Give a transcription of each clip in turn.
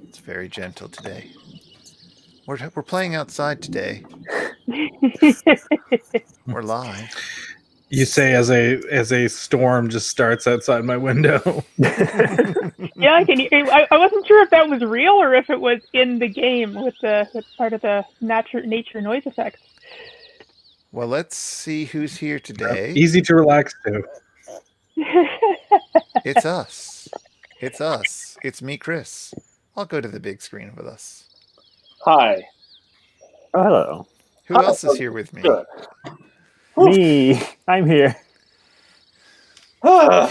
It's very gentle today. We're playing outside today. We're live. You say as a storm just starts outside my window. Yeah, I can. I wasn't sure if that was real or if it was in the game with part of the nature noise effects. Well, let's see who's here today. Easy to relax to. It's us. It's us. It's me, Chris. I'll go to the big screen with us. Hi. Oh, hello. Who else is here with me? Good. Me. I'm here. Well,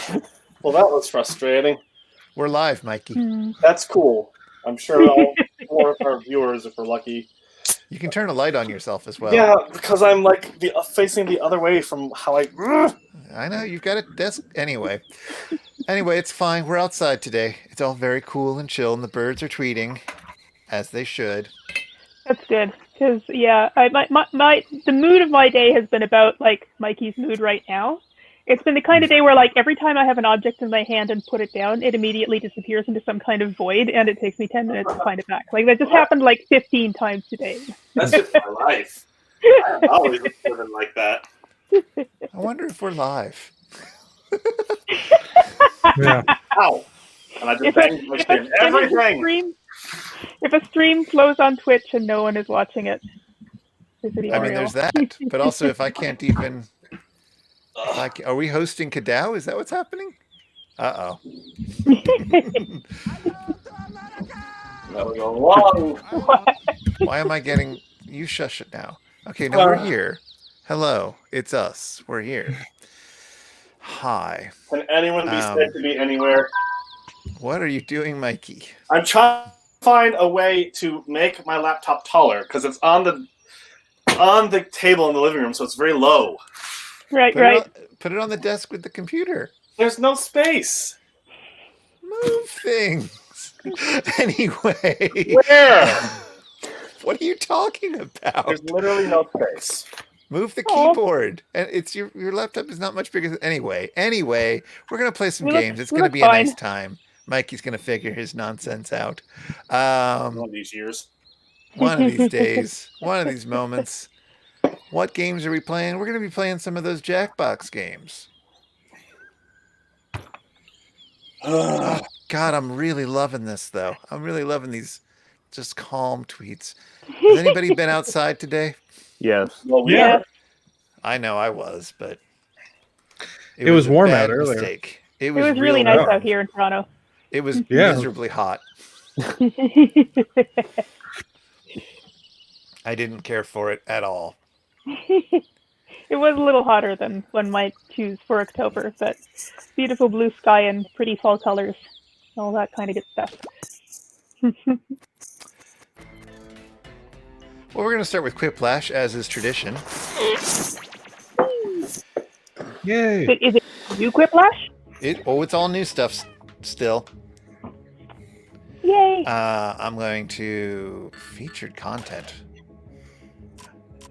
that was frustrating. We're live, Mikey. That's cool. I'm sure all four of our viewers, if we're lucky. You can turn a light on yourself as well. Yeah, because I'm like facing the other way from how I. I know, you've got a desk anyway. Anyway, it's fine. We're outside today. It's all very cool and chill, and the birds are tweeting, as they should. That's good, because yeah, the mood of my day has been about like Mikey's mood right now. It's been the kind of day where like every time I have an object in my hand and put it down, it immediately disappears into some kind of void, and it takes me 10 minutes to find it back. Like that just happened like 15 times today. That's just my life. I'm always living like that. I wonder if we're live. Yeah. Ow! And I just banged my screen. Everything! If a stream flows on Twitch and no one is watching it, is it I mean, there's that. But also, if I can't even... are we hosting Kadao? Is that what's happening? Uh-oh. That was a long... Why am I getting... You shush it now. Okay, no, we're here. Hello, it's us. We're here. Hi. Can anyone be said to be anywhere? What are you doing, Mikey? I'm trying to find a way to make my laptop taller, because it's on the table in the living room, so it's very low. Right. Put it on the desk with the computer. There's no space. Move things. Anyway. Where? What are you talking about? There's literally no space. Move the keyboard. And it's your laptop is not much bigger than anyway, we're gonna play some games. It's gonna be a nice time. Mikey's gonna figure his nonsense out. One of these years. One of these days. One of these moments. What games are we playing? We're going to be playing some of those Jackbox games. Oh, God, I'm really loving this, though. I'm really loving these just calm tweets. Has anybody been outside today? Yes. Well, Yeah. I know I was, but... It was warm out earlier. earlier. It was really nice out here in Toronto. It was miserably hot. I didn't care for it at all. It was a little hotter than one might choose for October, but beautiful blue sky and pretty fall colors, all that kind of good stuff. Well, we're going to start with Quiplash, as is tradition. Yay. Is it new Quiplash? It's all new stuff still. Yay! I'm going to featured content.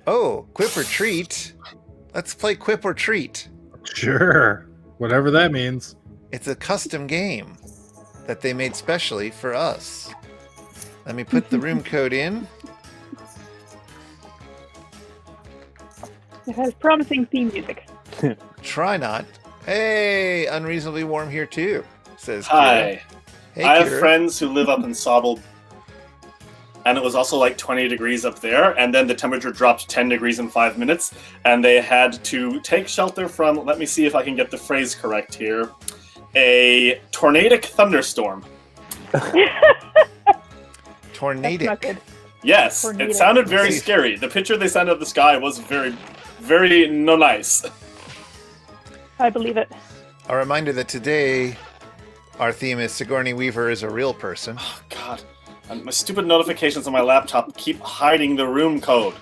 Oh, Quip or Treat. Let's play Quip or Treat. Sure. Whatever that means. It's a custom game that they made specially for us. Let me put the room code in. It has promising theme music. Try not. Hey, unreasonably warm here too, says Kira. Hi. Hey, I have Kira. friends who live up in Sobel, and it was also like 20 degrees up there, and then the temperature dropped 10 degrees in 5 minutes, and they had to take shelter from, let me see if I can get the phrase correct here, a tornadic thunderstorm. Tornadic. Yes, Tornadic. it sounded very scary. The picture they sent of the sky was very, very no nice. I believe it. A reminder that today our theme is Sigourney Weaver is a real person. Oh, God. And my stupid notifications on my laptop keep hiding the room code.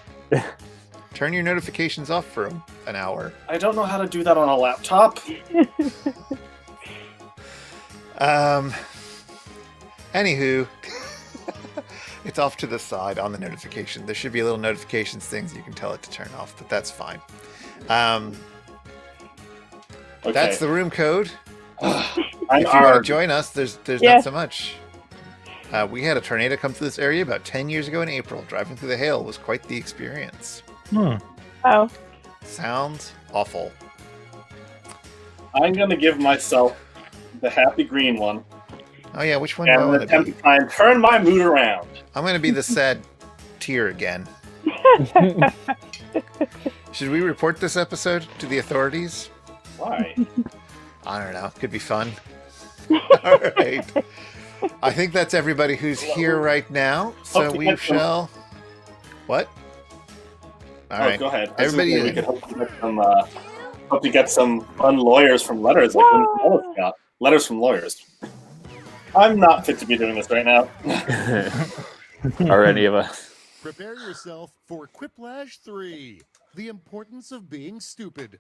Turn your notifications off for an hour. I don't know how to do that on a laptop. Anywho, it's off to the side on the notification. There should be a little notifications things you can tell it to turn off, but that's fine. Okay. That's the room code. I'm If you want to arg. join us, there's Yeah. not so much. We had a tornado come through this area about 10 years ago in April. Driving through the hail was quite the experience. Oh. Sounds awful. I'm going to give myself the happy green one Oh yeah, which one do I and want to attempt be? to try and turn my mood around. I'm going to be the sad tear again. Should we report this episode to the authorities? Why? I don't know. Could be fun. All right. I think that's everybody who's here right now. So Hope to we get some- shall. What? All Oh, right. go ahead. Everybody- We could hope to get some fun lawyers from letters like Ellis got. Letters from lawyers. I'm not fit to be doing this right now. Are any of us? Prepare yourself for Quiplash 3, The Importance of Being Stupid.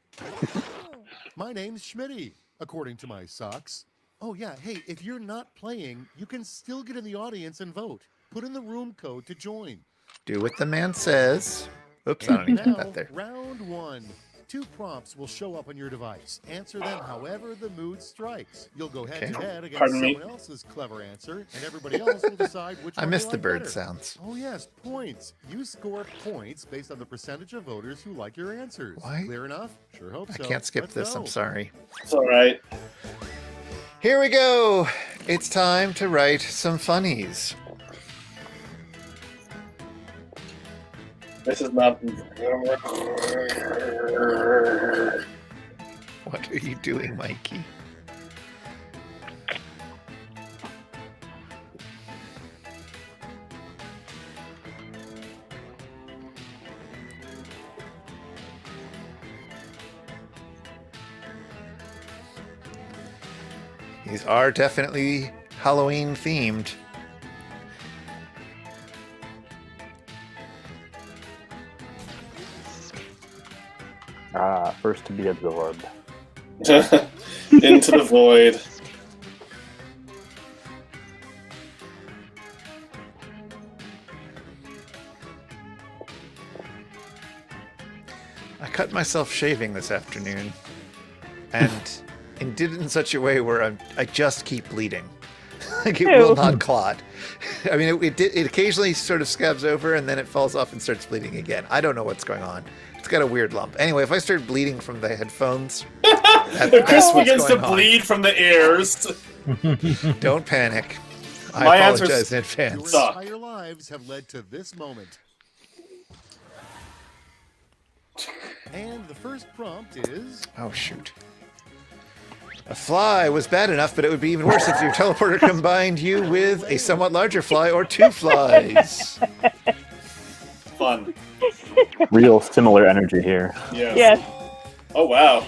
My name's Schmitty, according to my socks. Oh yeah, hey, if you're not playing, you can still get in the audience and vote. Put in the room code to join. Do what the man says. Oops, I don't need to put Now, that there. round 1. 2 prompts will show up on your device. Answer them however the mood strikes. You'll go head to head against Pardon me? someone else's clever answer, and everybody else will decide which I one missed they the like bird better. sounds. Oh yes, points. You score points based on the percentage of voters who like your answers. Why? Clear enough? Sure hope I so. can't skip Let's this. go. I'm sorry. It's all right. Here we go. It's time to write some funnies. This is not. What are you doing, Mikey? These are definitely Halloween themed. First to be absorbed. Into the void. I cut myself shaving this afternoon, and did it in such a way where I just keep bleeding. Like it will Ew. not clot. I mean, it occasionally sort of scabs over, and then it falls off and starts bleeding again. I don't know what's going on. It's got a weird lump. Anyway, if I start bleeding from the headphones, Chris what's begins to going on. bleed from the ears. Don't panic. I My answer's- apologize in Your advance. Suck. entire lives have led to this moment. And the first prompt is Oh, shoot. A fly was bad enough, but it would be even worse if your teleporter combined you with a somewhat larger fly or two flies. Fun. Real similar energy here. Yes. Yes. Oh wow.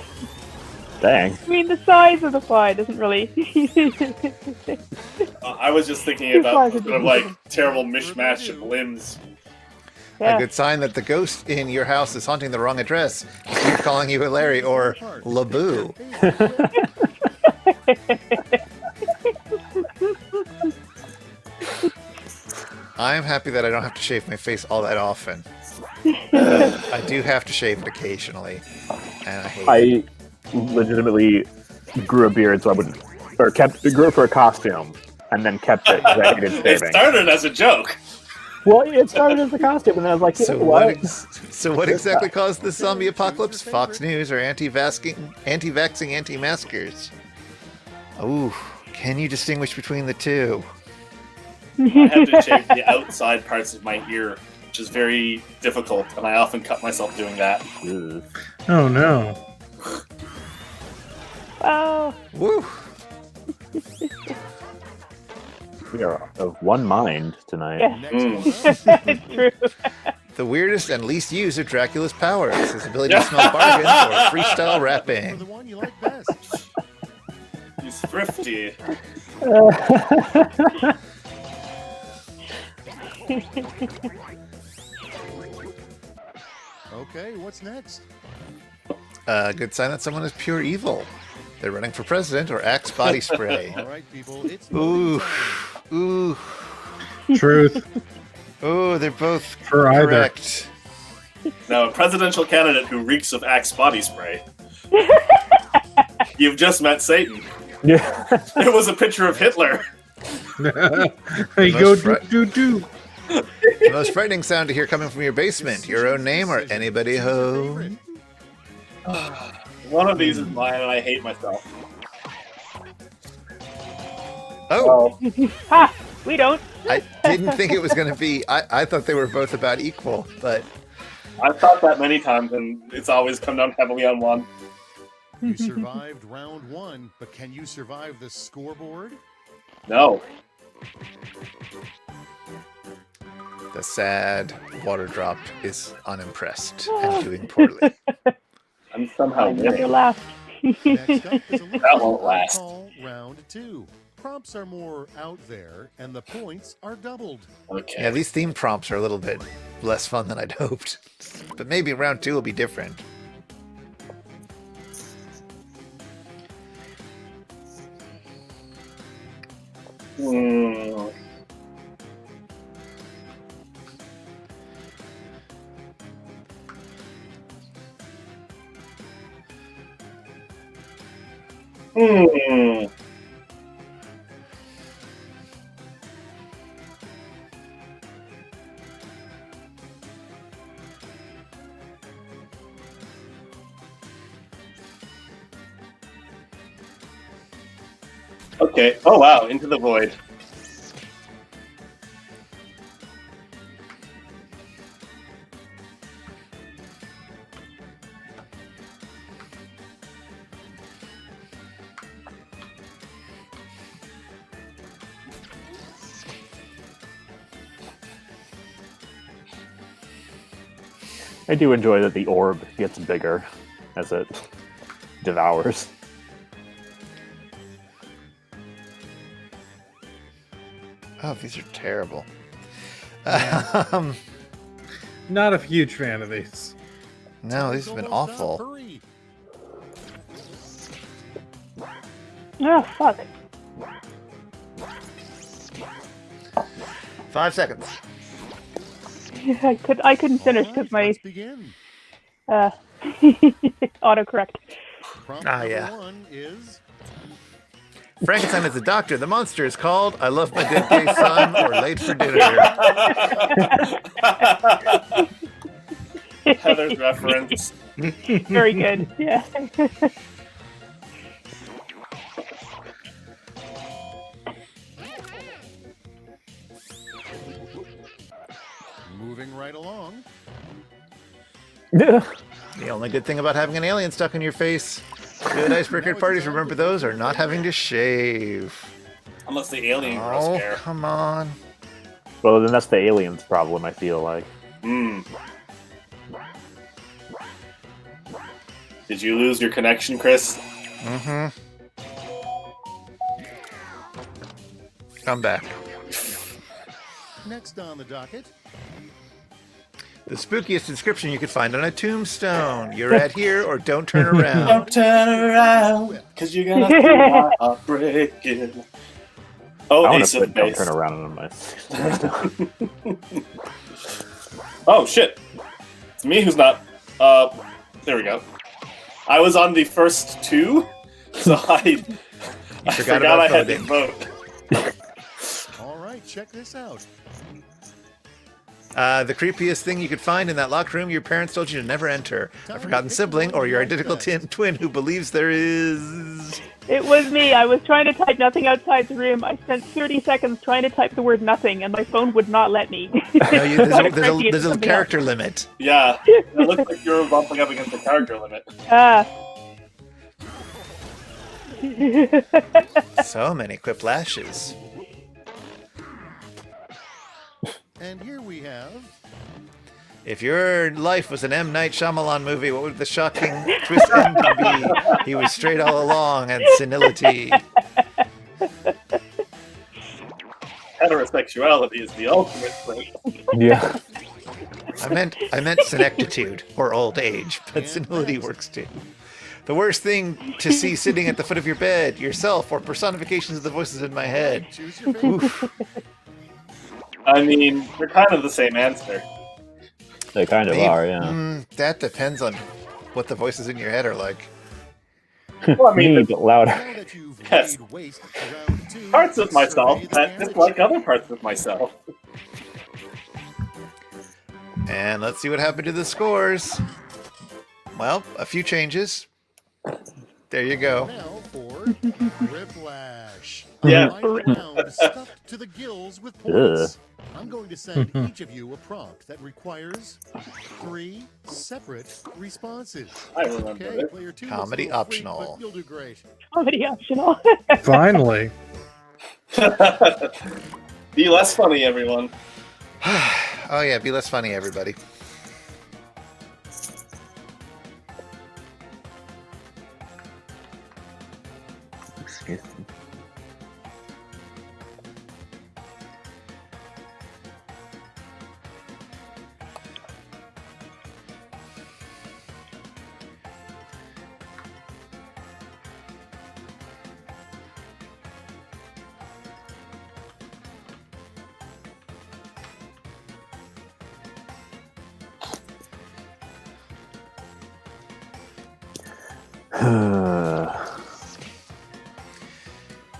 Dang. I mean, the size of the fly doesn't really. I was just thinking Two about flies would sort of be- like terrible mishmash of limbs. Yeah. A good sign that the ghost in your house is haunting the wrong address. Keep calling you Larry or Laboo. I'm happy that I don't have to shave my face all that often. I do have to shave it occasionally, and I hate it. I legitimately grew a beard so I wouldn't, or grew it for a costume, and then kept it because I hated It shaving. started as a joke. Well, it started as a costume, and then I was like, you So know what? what? So what exactly caused the zombie apocalypse? Fox News or anti-vaxxing, anti-maskers? Ooh, can you distinguish between the two? I had to shave the outside parts of my ear, which is very difficult, and I often cut myself doing that. Ugh. Oh no. Oh. Woo! We are of one mind tonight. Yeah. next one up. It's true. The weirdest and least used of Dracula's powers: his ability to smell bargains or freestyle For rapping. the one you like best. He's thrifty. Okay, what's next? Good sign that someone is pure evil. They're running for president or Axe body spray. All right, people, it's Ooh, voting time. ooh, Truth ooh! They're both for either. correct. Now, a presidential candidate who reeks of Axe body spray. You've just met Satan. Yeah. It was a picture of Hitler. There you go, do. The most frightening sound to hear coming from your basement. Your own name or anybody home? One of these is mine, and I hate myself. Oh, Ha! We don't. I didn't think it was going to be. I thought they were both about equal, but I've thought that many times, and it's always come down heavily on one. You survived round 1, but can you survive the scoreboard? No. the sad water drop is unimpressed and doing poorly. I'm somehow Never winning. laughed. Next up is a little That won't last. call round 2. Prompts are more out there, and the points are doubled. Okay. Yeah, these theme prompts are a little bit less fun than I'd hoped. But maybe round 2 will be different. Hmm. Hmm. Okay. Oh wow, Into the Void. I do enjoy that the orb gets bigger as it devours. Oh, these are terrible. Not a huge fan of these. No, these have been awful. Hurry. Oh, fuck. 5 seconds. I couldn't finish All because right, my let's begin. autocorrect. Prompt Ah, number yeah. 1 is Frankenstein is a doctor. The monster is called I Love My Dead Gay Son or Late for Dinner. Heather's reference. Very good. Yeah. moving right along. The only good thing about having an alien stuck in your face. Good icebreaker parties, remember those, are not having to shave. Unless the alien grows Oh, hair. come on. Well, then that's the alien's problem, I feel like. Hmm. Did you lose your connection, Chris? Mm-hmm. Come back. Next on the docket, The spookiest inscription you could find on a tombstone. You're at here or don't turn around. Don't turn around, cause you're gonna feel my heart breaking. Oh, I want Ace to of put Don't Base. Turn Around on my... Oh shit! It's me who's not. There we go. I was on the first two, so I forgot about I had to voting. vote. all right, check this out. The creepiest thing you could find in that locked room your parents told you to never enter. A forgotten sibling or your identical twin who believes there is... It was me. I was trying to type nothing outside the room. I spent 30 seconds trying to type the word nothing, and my phone would not let me. No, there's a character limit. Yeah, it looks like you're bumping up against the character limit. So many quiplashes. And here we have If your life was an M. Night Shyamalan movie, what would the shocking twist ending be? He was straight all along and senility. Heterosexuality is the ultimate trait. Yeah. I meant senectitude or old age, but senility works too. The worst thing to see sitting at the foot of your bed, yourself, or personifications of the voices in my head. choose your favorite. Oof. I mean, they're kind of the same answer. They kind of Maybe- are, yeah. That depends on what the voices in your head are like. Well, I mean, Me, but louder. Now that you've Yes. laid waste to round 2, parts of myself survey the that damage. dislike other parts of myself. And let's see what happened to the scores. Well, a few changes. There you go. Now for Whiplash. Yeah. Light round stuffed to the gills with points. I'm going to send each of you a prompt that requires 3 separate responses. I remember Okay, it. player 2 Comedy looks a little optional. Freak, but you'll do great. Comedy optional. Finally. Be less funny, everyone. Oh yeah, be less funny, everybody. Excuse me.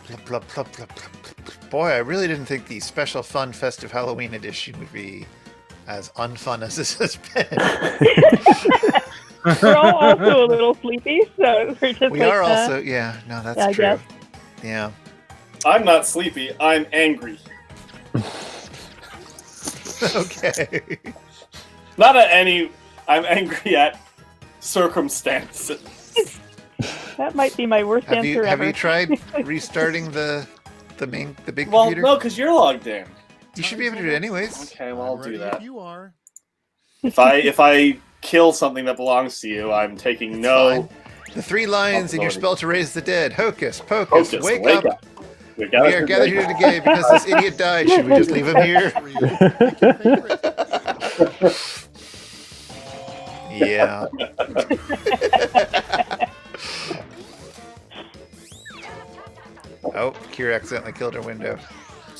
Plop, plop, plop, plop, plop, plop. Boy, I really didn't think the special fun festive Halloween edition would be as unfun as this has been. We're all also a little sleepy, so we're just We like, are also, yeah, no, that's yeah, I true. guess. Yeah. I'm not sleepy. I'm angry. Okay. Not at any. I'm angry at circumstances. That might be my worst Have answer you ever. tried restarting the big Well, computer? no, because you're logged in. You should be able to do it anyways. Okay, well, I'll I'm do ready that. If you are. If I kill something that belongs to you, I'm taking It's no. fine. The 3 lines in your Possibility. spell to raise the dead. Hocus pocus, Focus, wake up. We We are gathered here today because this idiot died. Should we just leave him here? Pick your favorite. Yeah. Oh, Kira accidentally killed her window.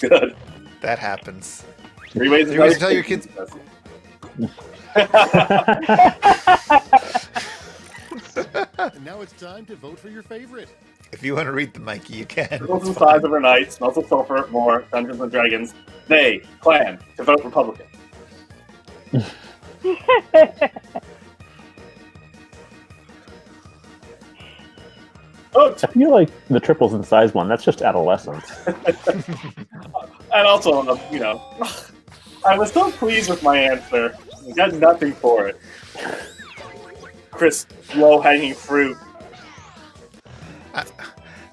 Good. That happens. 3 ways 3 ways to tell your kids. And now it's time to vote for your favorite. If you want to read the Mikey, you can. Smells of size overnight, smells of sulfur, more, Dungeons and Dragons. They plan to vote Republican. Oh, I feel like the triples in size one, that's just adolescence. and also, I was so pleased with my answer. I got nothing for it. Crisp, low-hanging fruit.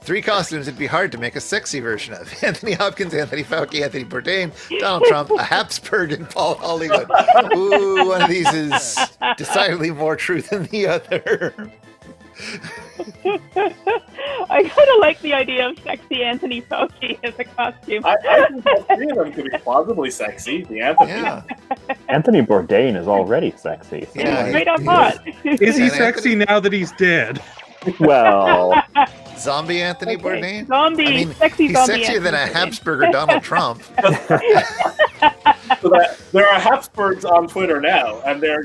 3 costumes it'd be hard to make a sexy version of. Anthony Hopkins, Anthony Fauci, Anthony Bourdain, Donald Trump, a Habsburg, and Paul Hollywood. Ooh, one of these is decidedly more true than the other. I kind of like the idea of sexy Anthony Fauci as a costume. I think all 3 of them could be plausibly sexy. The Anthony. Yeah. Anthony Bourdain is already sexy. So Yeah, like, Straight up hot. Is he And sexy now that he's dead? well, Zombie Anthony Bourdain? Zombie, I mean, sexy he's zombie. sexier than a Anthony Bourdain. Habsburger Donald Trump. So that there are Habsburgs on Twitter now, and they're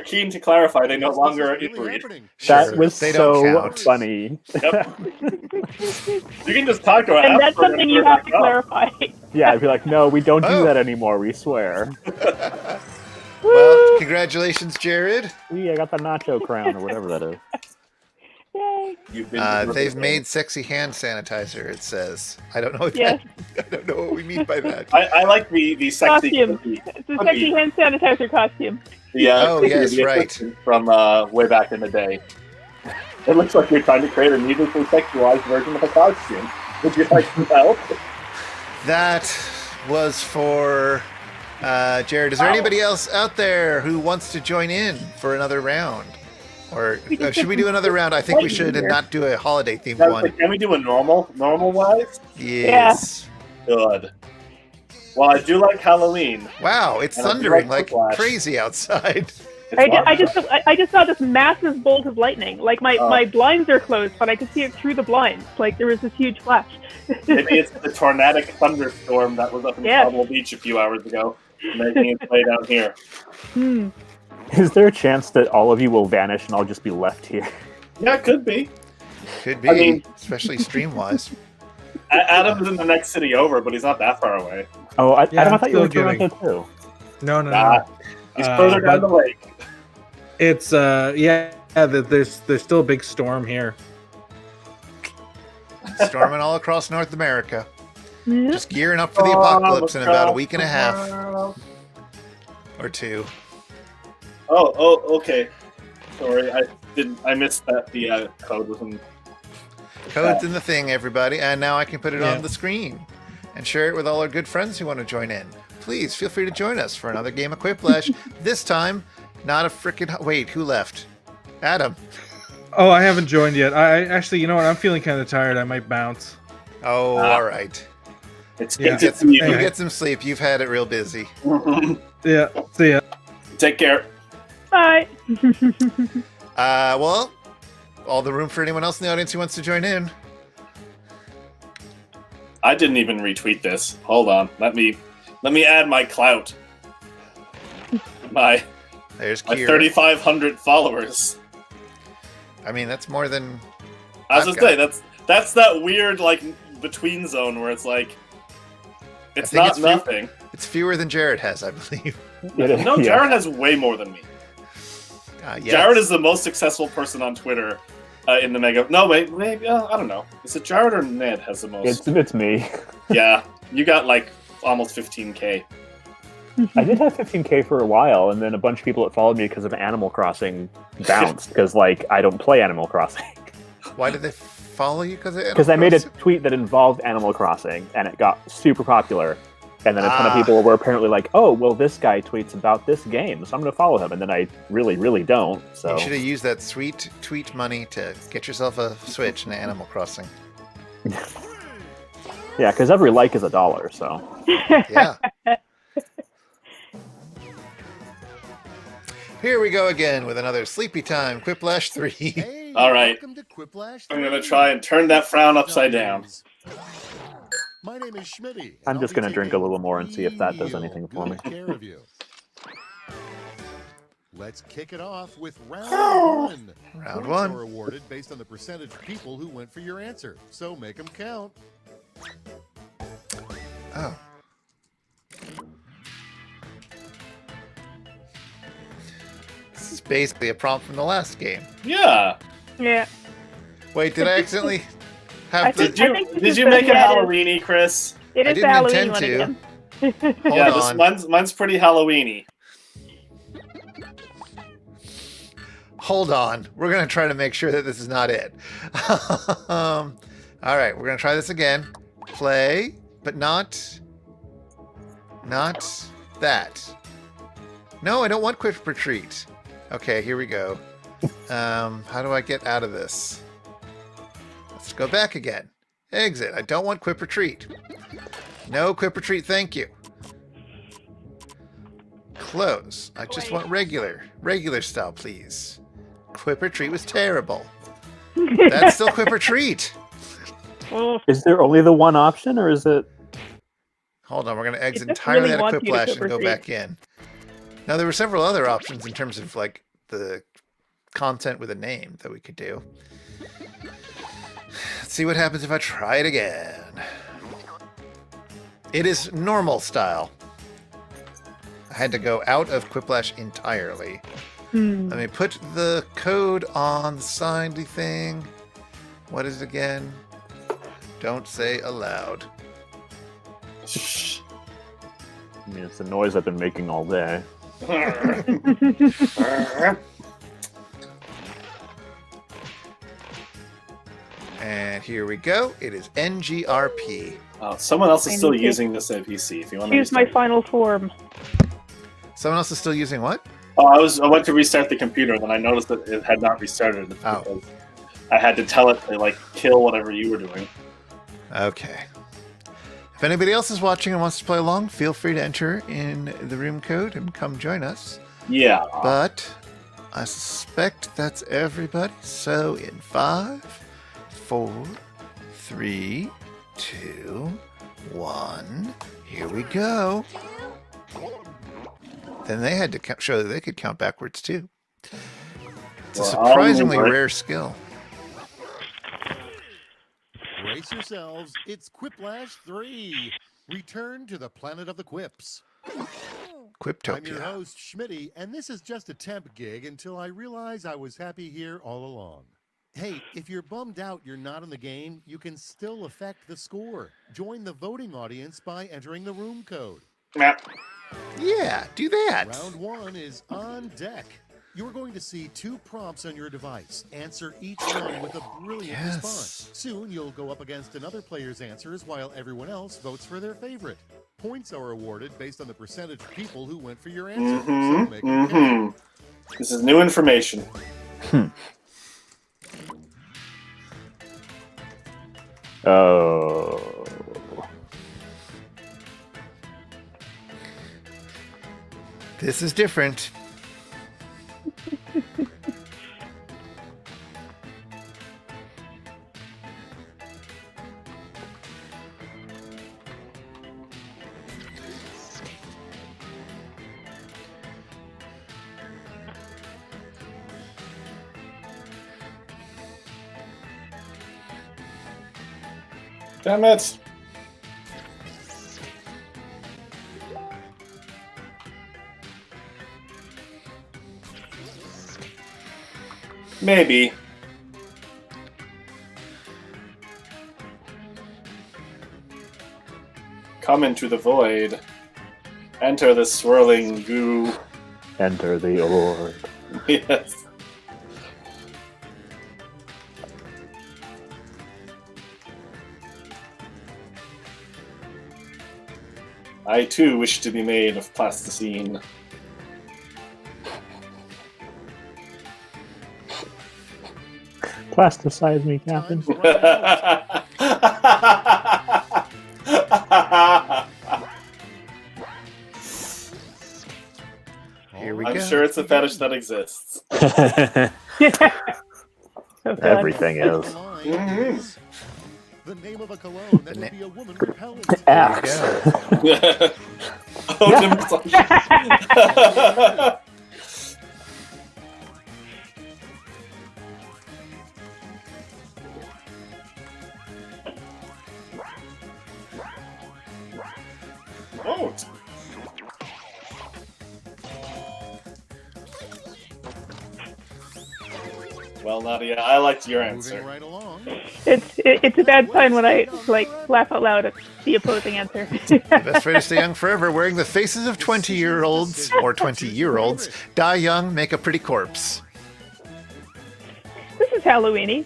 keen to clarify they no longer This is really inbreed. happening. that Sure, was they don't so count. funny. Yep. You can just talk to an And that's Habsburg something you have to clarify. Yeah, I'd be like, no, we don't do Oh. that anymore, we swear. Well, congratulations, Jared. I got the nacho crown, or whatever that is. Yay. You've been They've made sexy hand sanitizer, it says. I don't know what Yes. I don't know what we mean by that. I like the sexy Costume. cookie. It's a sexy hand sanitizer costume. Oh, cookie yes, the right. assistant from way back in the day. It looks like you're trying to create a musically sexualized version of a costume. Would you like some help? That was for Jared. Is there anybody else out there who wants to join in for another round? Or should we do another round? I think we should and not do a holiday themed Now, one. can we do a normal wise? Yes. Good. Well, I do like Halloween. Wow, it's And I do thundering like like Whiplash. crazy outside. I just saw this massive bolt of lightning. Like my blinds are closed, but I could see it through the blinds. Like there was this huge flash. Maybe it's the tornadic thunderstorm that was up in Yeah. Cobble Beach a few hours ago, making its way down here. Is there a chance that all of you will vanish and I'll just be left here? Yeah, it could be. Could be, I mean- especially stream-wise. Adam's in the next city over, but he's not that far away. Oh, Yeah, Adam, I I'm thought you were in still Toronto too. No, no, Nah, no. he's further down the But lake. it's there's still a big storm here. Storming all across North America. Yeah. Just gearing up for the apocalypse in about a week and a half or two. Oh, okay. Sorry, I missed that the code was in. Code's in the thing, everybody, and now I can put it Yeah. on the screen and share it with all our good friends who want to join in. Please feel free to join us for another game of Quiplash. This time, not a freaking. Wait, who left? Adam. Oh, I haven't joined yet. I actually, you know what? I'm feeling kind of tired. I might bounce. Oh, all right. It's Yeah. You Hey. get some sleep. You've had it real busy. Yeah. See ya. Take care. Bye. Well, all the room for anyone else in the audience who wants to join in. I didn't even retweet this. Hold on. Let me add my clout. My There's my Kira. 3,500 followers. I mean, that's more than. I was I've gonna say that's that weird like between zone where it's like it's think not it's few- nothing. It's fewer than Jared has, I believe. No, Yeah. Jared has way more than me. Yes. Jared is the most successful person on Twitter in the Mega. No, wait, maybe I don't know. Is it Jared or Ned has the most? It's me. Yeah, you got like almost 15K. I did have 15K for a while, and then a bunch of people that followed me because of Animal Crossing bounced because like I don't play Animal Crossing. Why did they follow you? Because I made a tweet that involved Animal Crossing, and it got super popular. And then a ton of people were apparently like, "Oh, well, this guy tweets about this game, so I'm going to follow him." And then I really, really don't. So You should have used that sweet tweet money to get yourself a Switch and Animal Crossing. yeah, because every like is $1. So Yeah. Here we go again with another Sleepy Time Quiplash 3. Hey, All right. welcome to Quiplash I'm gonna 3. try and turn that frown upside down. My name is Schmitty. I'm just going gonna to drink a little more and see if that does anything for me. Care of you. Let's kick it off with round one. Round Points one. are awarded based on the percentage of people who went for your answer, so make them count. Oh. This is basically a prompt from the last game. Yeah. Yeah. Wait, did I accidentally I have think- the... I think Did you make it Yeah, it is. Halloweeny, Chris? It I is the didn't Halloween intend one to. again. Hold yeah, on. mine's pretty Halloweeny. Hold on. We're going to try to make sure that this is not it. All right, we're going to try this again. Play, but not that. No, I don't want Quick Retreat. Okay, here we go. How do I get out of this? Let's go back again. Exit. I don't want Quip Retreat. No Quip Retreat, thank you. Close. I just want regular style, please. Quip Retreat was terrible. That's still Quip Retreat. Oh, Is there only the one option, or is it? Hold on, we're going to exit just entirely really out of wants you to Quiplash Quip and go Retreat. back in. Now, there were several other options in terms of like the content with a name that we could do. Let's see what happens if I try it again. It is normal style. I had to go out of Quiplash entirely. Let me put the code on the signy thing. What is it again? Don't say aloud. I mean, it's the noise I've been making all day. And here we go. It is NGRP. Someone else is I still need to using this APC. If you want to choose my restart. final form. Someone else is still using what? Oh, I went to restart the computer, and then I noticed that it had not restarted. Oh. Because I had to tell it to like kill whatever you were doing. Okay. If anybody else is watching and wants to play along, feel free to enter in the room code and come join us. Yeah. But I suspect that's everybody. So in 5, 4, 3, 2, 1, here we go. Then they had to show that they could count backwards too. It's a Well, surprisingly I'll- rare skill. yourselves. It's Quiplash 3. Return to the planet of the quips. I'm your Quiptopia. host, Schmitty, and this is just a temp gig until I realize I was happy here all along. Hey, if you're bummed out you're not in the game, you can still affect the score. Join the voting audience by entering the room code. Meh. Yeah, do that. Round 1 is on deck. You're going to see 2 prompts on your device. Answer each one with a brilliant Yes. response. Soon you'll go up against another player's answers while everyone else votes for their favorite. Points are awarded based on the percentage of people who went for your answer. So make it count. This is new information. Oh. This is different. Damn it. Maybe. Come into the void. Enter the swirling goo. Enter the orb. Yes. I too wish to be made of plasticine. Plasticize me, Captain. Time's running out. Here we I'm go. sure it's a fetish that exists. So good. Everything The is. line Mhm. is the name of a cologne that The would na- be a woman repellent. Axe. Oh, Jim's like- Oh. Well, Nadia, I liked your Moving answer. right along. It's a bad sign when I like laugh out loud at the opposing answer. The best way to stay young forever, wearing the faces of 20-year-olds or 20-year-olds. Die young, make a pretty corpse. This is Halloweeny.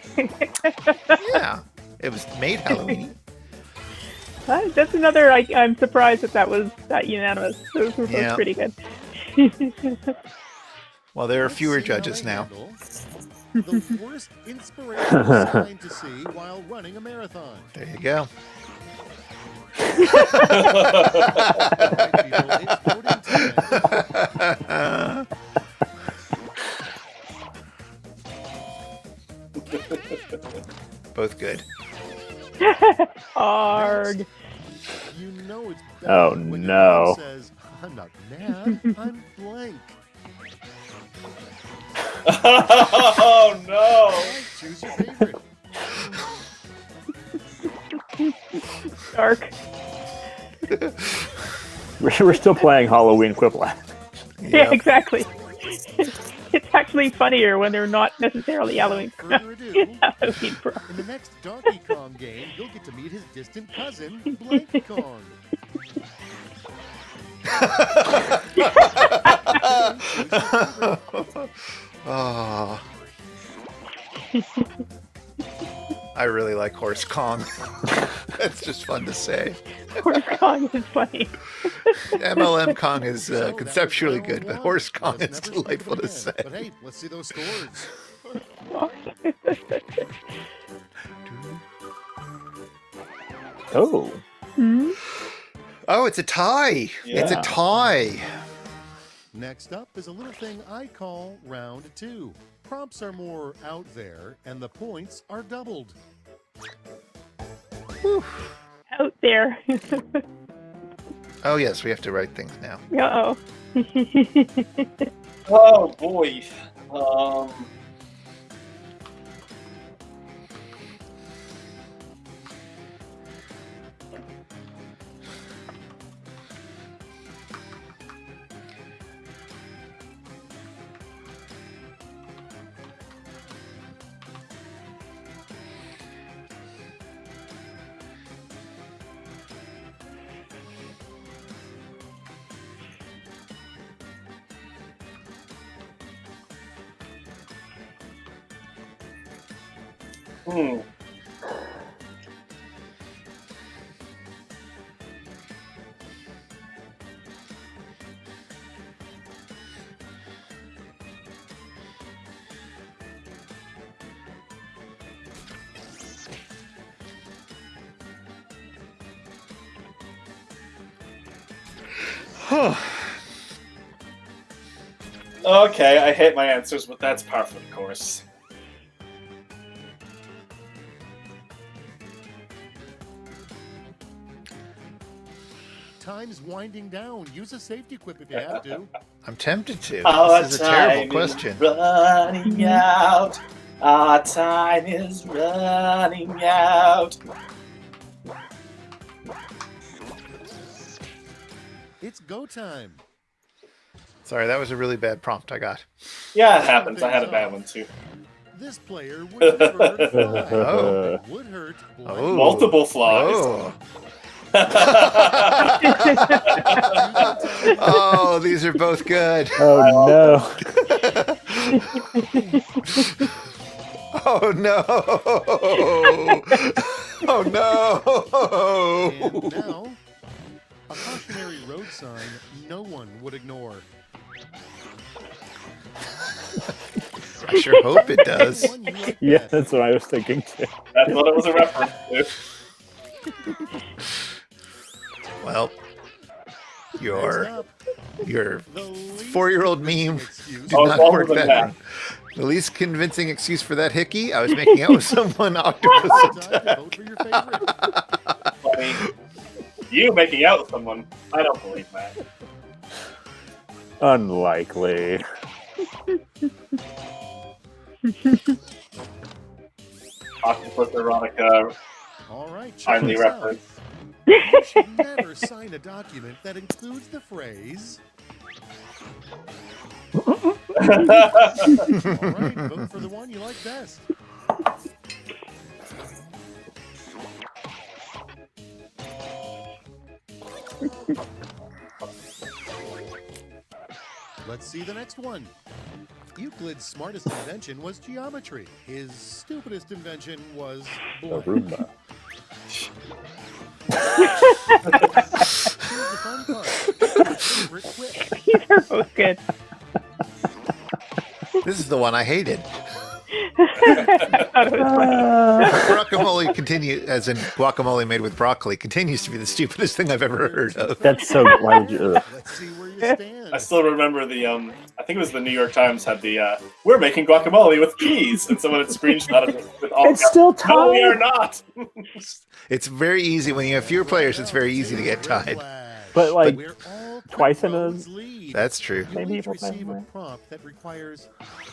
Yeah, it was made Halloween. That's another. I'm surprised that was that unanimous. Those were both Yeah. pretty good. Well, there are Let's fewer see how judges they now. handle the worst inspirational sign to see while running a marathon. There you go. Right, people, it's voting time. Both good. Arg. You know it's bad Oh, when your no. mom says, I'm not mad, I'm blank. Oh no! Alright, choose your favorite. Dark. We're still playing Halloween Quiplash. Yeah, Yep. exactly. It's actually funnier when they're not necessarily Halloween. Further ado, Halloween Pro. in the next Donkey Kong game, you'll get to meet his distant cousin, Blank Kong. Oh. I really like Horse Kong. It's just fun to say. Horse Kong is funny. MLM Kong is So, that was conceptually round good, but one. Horse Kong Let's is never speak delightful to again. say. But hey, let's see those scores. Oh. Hmm? Oh, it's a tie. It's a Yeah. tie. Next up is a little thing I call round 2. Prompts are more out there, and the points are doubled. Out there. Oh, yes, we have to write things now. Uh-oh. Oh boy. Hmm. Okay, I hate my answers, but that's par for the course. Time's winding down. Use a safety quip if you have to. I'm tempted to. Our This is a terrible time question. is running out. Our time is running out. It's go time. Sorry, that was a really bad prompt I got. Yeah, it happens. I had a bad one too. This player would hurt. Oh. Would hurt. Oh. Multiple flies. Oh. Oh, these are both good. Oh no! Oh no! Oh no! And now, a cautionary road sign no one would ignore. I sure hope it does. One you like Yeah, best. that's what I was thinking too. That's what it was a reference to. Well, Next your up, 4-year-old meme excuse. did Oh, not longer work than that that. one. The least convincing excuse for that hickey, I was making out with someone octopus Time to attack. vote for your favorite. Funny. You making out with someone. I don't believe that. Unlikely. Octopus erotica All right, check timely this out. reference. You should never sign a document that includes the phrase. All right, vote for the one you like best. Let's see the next one. Euclid's smartest invention was geometry. His stupidest invention was A blank. Roomba. Here's the fun part. Favorite quip. These are both good. This is the one I hated. I thought it was funny. Guacamole continue, as in guacamole made with broccoli, continues to be the stupidest thing I've ever heard of. That's so. Why would you? Let's see where you stand. I still remember the I think it was the New York Times had the we're making guacamole with peas, and someone had screenshotted it with all It's still tied. No, we are not. It's very easy when you have fewer players. It's very easy to get tied. But, like, We're all twice in a- roads lead. That's true. You'll Maybe need to people receive a think- prompt that requires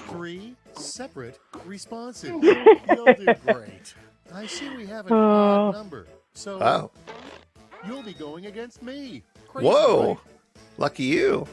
3 separate responses. You'll do great. I see we have an odd number, so Oh, you'll be going against me. Crazy, whoa! right? Lucky you.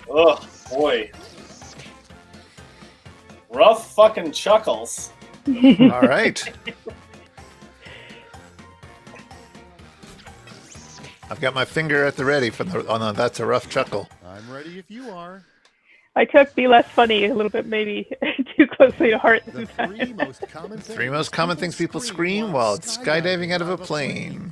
Oh boy. Rough fucking chuckles. All right. I've got my finger at the ready for the. Oh no, that's a rough chuckle. I'm ready if you are. I took Be Less Funny a little bit maybe too closely to heart The this time. 3 most common things. Three most common things people scream while skydiving out of a plane.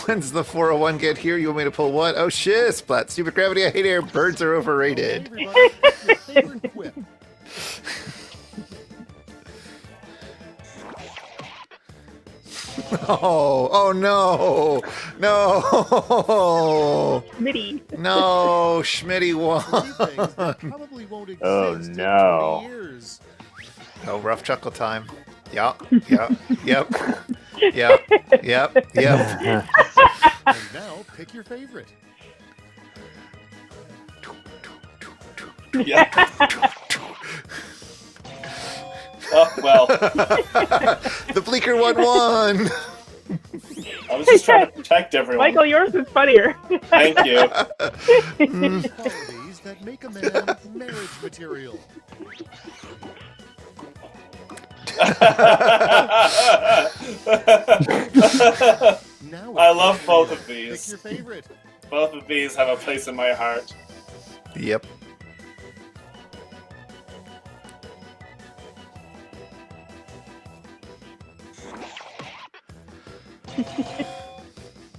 When's the 401 get here? You want me to pull what? Oh shit, Splat. Stupid gravity, I hate air. Birds are overrated. Everybody, your favorite quip. Oh no. No. Mitty. No, Schmitty Three won. things that probably won't exist Oh, in no. 20 years. Oh, rough chuckle time. Yep. Yep. And now pick your favorite. Yeah. Oh, well, The bleaker one won. I was just trying to protect everyone. Michael, yours is funnier. Thank you. Qualities that make a man marriage material. Now I love it's both your of turn. these. Pick your favorite. Both of these have a place in my heart. Yep.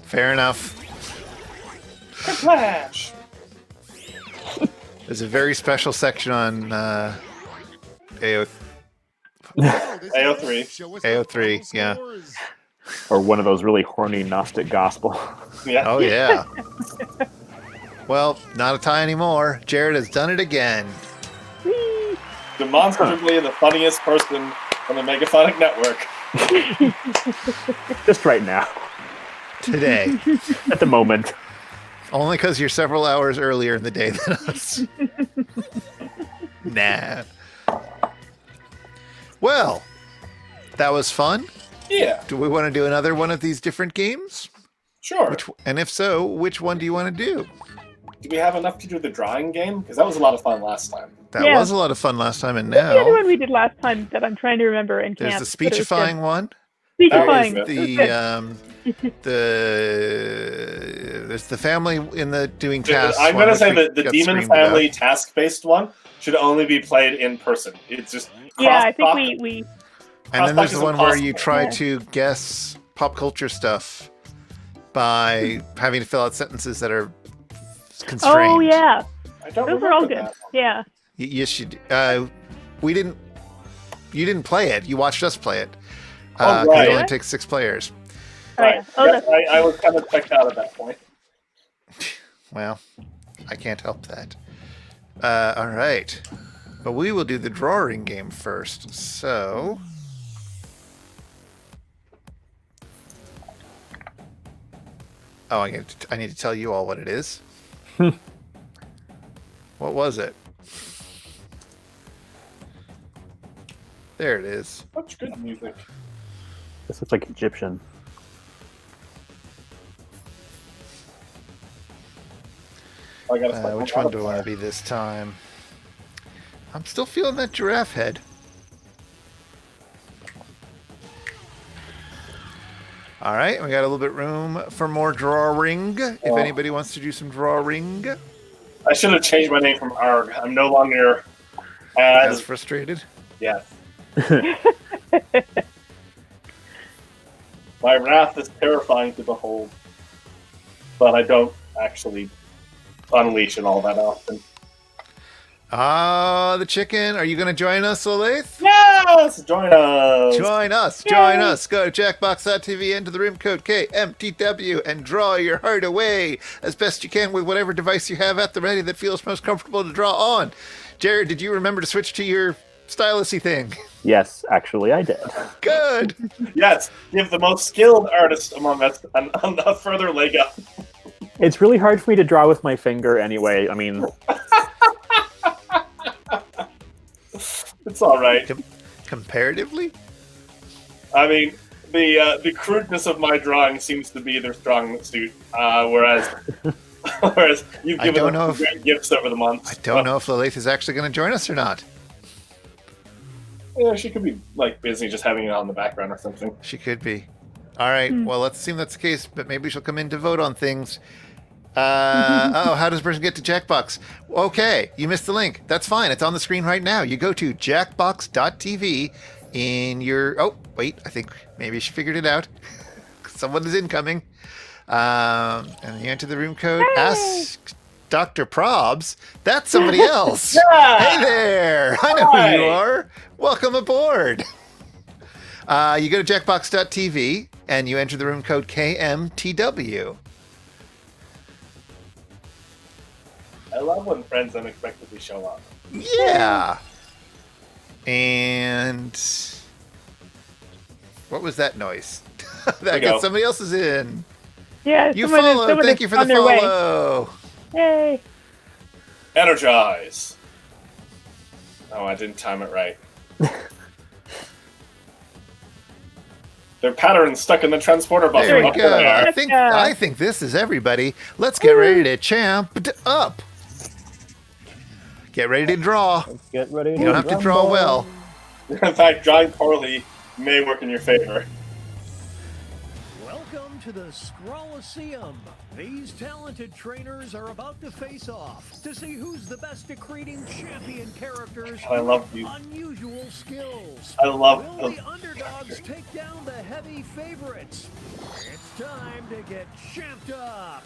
Fair enough. Flash. There's a very special section on AO. Oh, this is AO3. it. Show us AO3, the final yeah. scores. Or one of those really horny Gnostic gospel. Yeah. Oh, yeah. Well, not a tie anymore. Jared has done it again. Demonstrably the funniest person on the Megaphonic network. Just right now. Today. At the moment. Only because you're several hours earlier in the day than us. Nah. Well, that was fun. Yeah, Do we want to do another one of these different games? sure. And if so, which one do you want to do? Do we have enough to do the drawing game? Because that was a lot of fun last time. That Yeah. was a lot of fun last time, and What's the other now one we did last time that I'm trying to remember in there's camp? the but it was good. speechifying one. Speechifying. That was There's the family in the doing tasks. I'm one, going to which say we that the got Demon screamed about. Family task-based one should only be played in person. It's just Yeah, I think cross-talk. we And then there's the Crosstalk is one where you impossible. try Yeah. to guess pop culture stuff by having to fill out sentences that are constrained. Oh yeah, I don't those are all remember good. that one. Yeah. Yes, you. We didn't. You didn't play it. You watched us play it. Oh, 'Cause right. it only takes 6 players. Oh, yeah. Oh, Yes, that's I was kind of checked out at that point. Well, I can't help that. All right, but we will do the drawing game first. So. Oh, I need to tell you all what it is. What was it? There it is. Such good music. This looks like Egyptian. I gotta find Which my one do I want modifier. to be this time? I'm still feeling that giraffe head. All right, we got a little bit room for more drawing. If Oh. anybody wants to do some drawing, I should have changed my name from Arg. I'm no longer as as frustrated. yes. My wrath is terrifying to behold, but I don't actually unleash it all that often. Ah, the chicken. Are you going to join us, Olathe? Yes, join us. Join us. Join us. Go to jackbox.tv, enter the room code KMTW, and draw your heart away as best you can with whatever device you have at the ready that feels most comfortable to draw on. Jared, did you remember to switch to your stylusy thing? Yes, actually, I did. Good. Yes, give the most skilled artist among us a further leg up. It's really hard for me to draw with my finger anyway. I mean, It's all right. Comparatively? I mean, the crudeness of my drawing seems to be their strong suit, whereas you've I given don't them know some if- great gifts over the months. I don't know if Lilith is actually going to join us or not. Yeah, she could be like busy just having it on the background or something. She could be. All right. Well, let's assume that's the case, but maybe she'll come in to vote on things. How does a person get to Jackbox? Okay, you missed the link. That's fine. It's on the screen right now. You go to jackbox.tv in your... Oh, wait. I think maybe she figured it out. Someone is incoming. And you enter the room code. Ask Dr. Probs. That's somebody else. Hey there. I know Hi. who you are. Welcome aboard. You go to jackbox.tv and you enter the room code KMTW. I love when friends unexpectedly show up. Yeah. And what was that noise? we That go. gets somebody else's in. Yeah, You someone followed. is Thank you for the on their way. follow. Yay! Energize. Oh, I didn't time it right. Their pattern's stuck in the transporter buffer. There we Oh, go. they are. I think this is everybody. Let's get ready to champ up. Get ready to draw. Get ready. You don't have to draw well. In fact, drawing poorly may work in your favor. Welcome to the Scrolliseum. These talented trainers are about to face off to see who's the best at creating champion characters I love with you. unusual skills. I love Will them. the underdogs take down the heavy favorites? It's time to get champed up.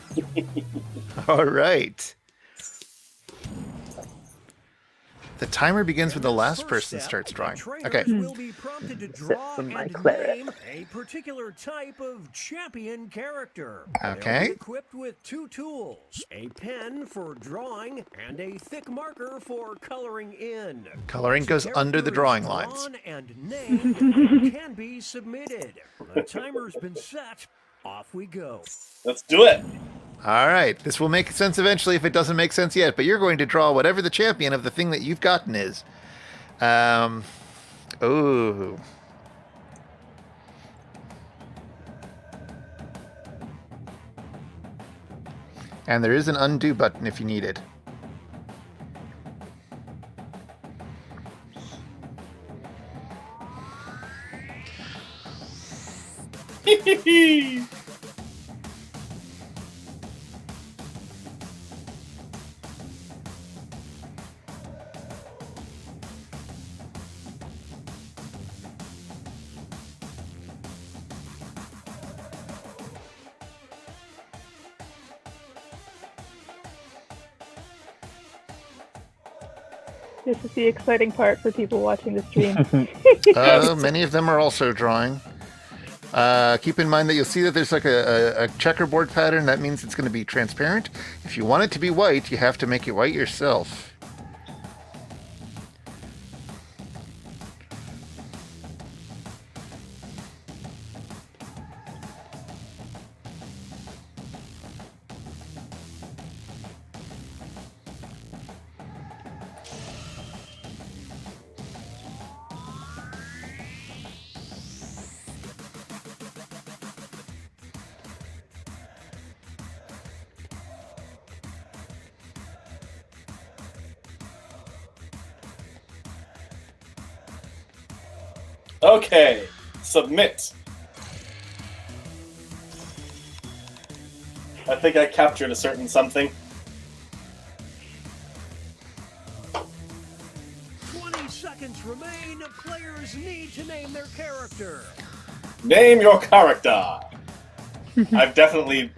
All right. The timer begins when the last person starts drawing. Okay. Will be prompted to draw from my and claret. name a particular type of champion character. Okay. They'll be equipped with 2 tools: a pen for drawing and a thick marker for coloring in. Coloring goes under the drawing lines. Drawn and named and can be submitted. The timer's been set. Off we go. Let's do it. All right. This will make sense eventually if it doesn't make sense yet, but you're going to draw whatever the champion of the thing that you've gotten is. Ooh. And there is an undo button if you need it. This is the exciting part for people watching the stream. Many of them are also drawing. Keep in mind that you'll see that there's like a checkerboard pattern. That means it's going to be transparent. If you want it to be white, you have to make it white yourself. Okay, submit. I think I captured a certain something. 20 seconds remain. Players need to name their character. Name your character. I've definitely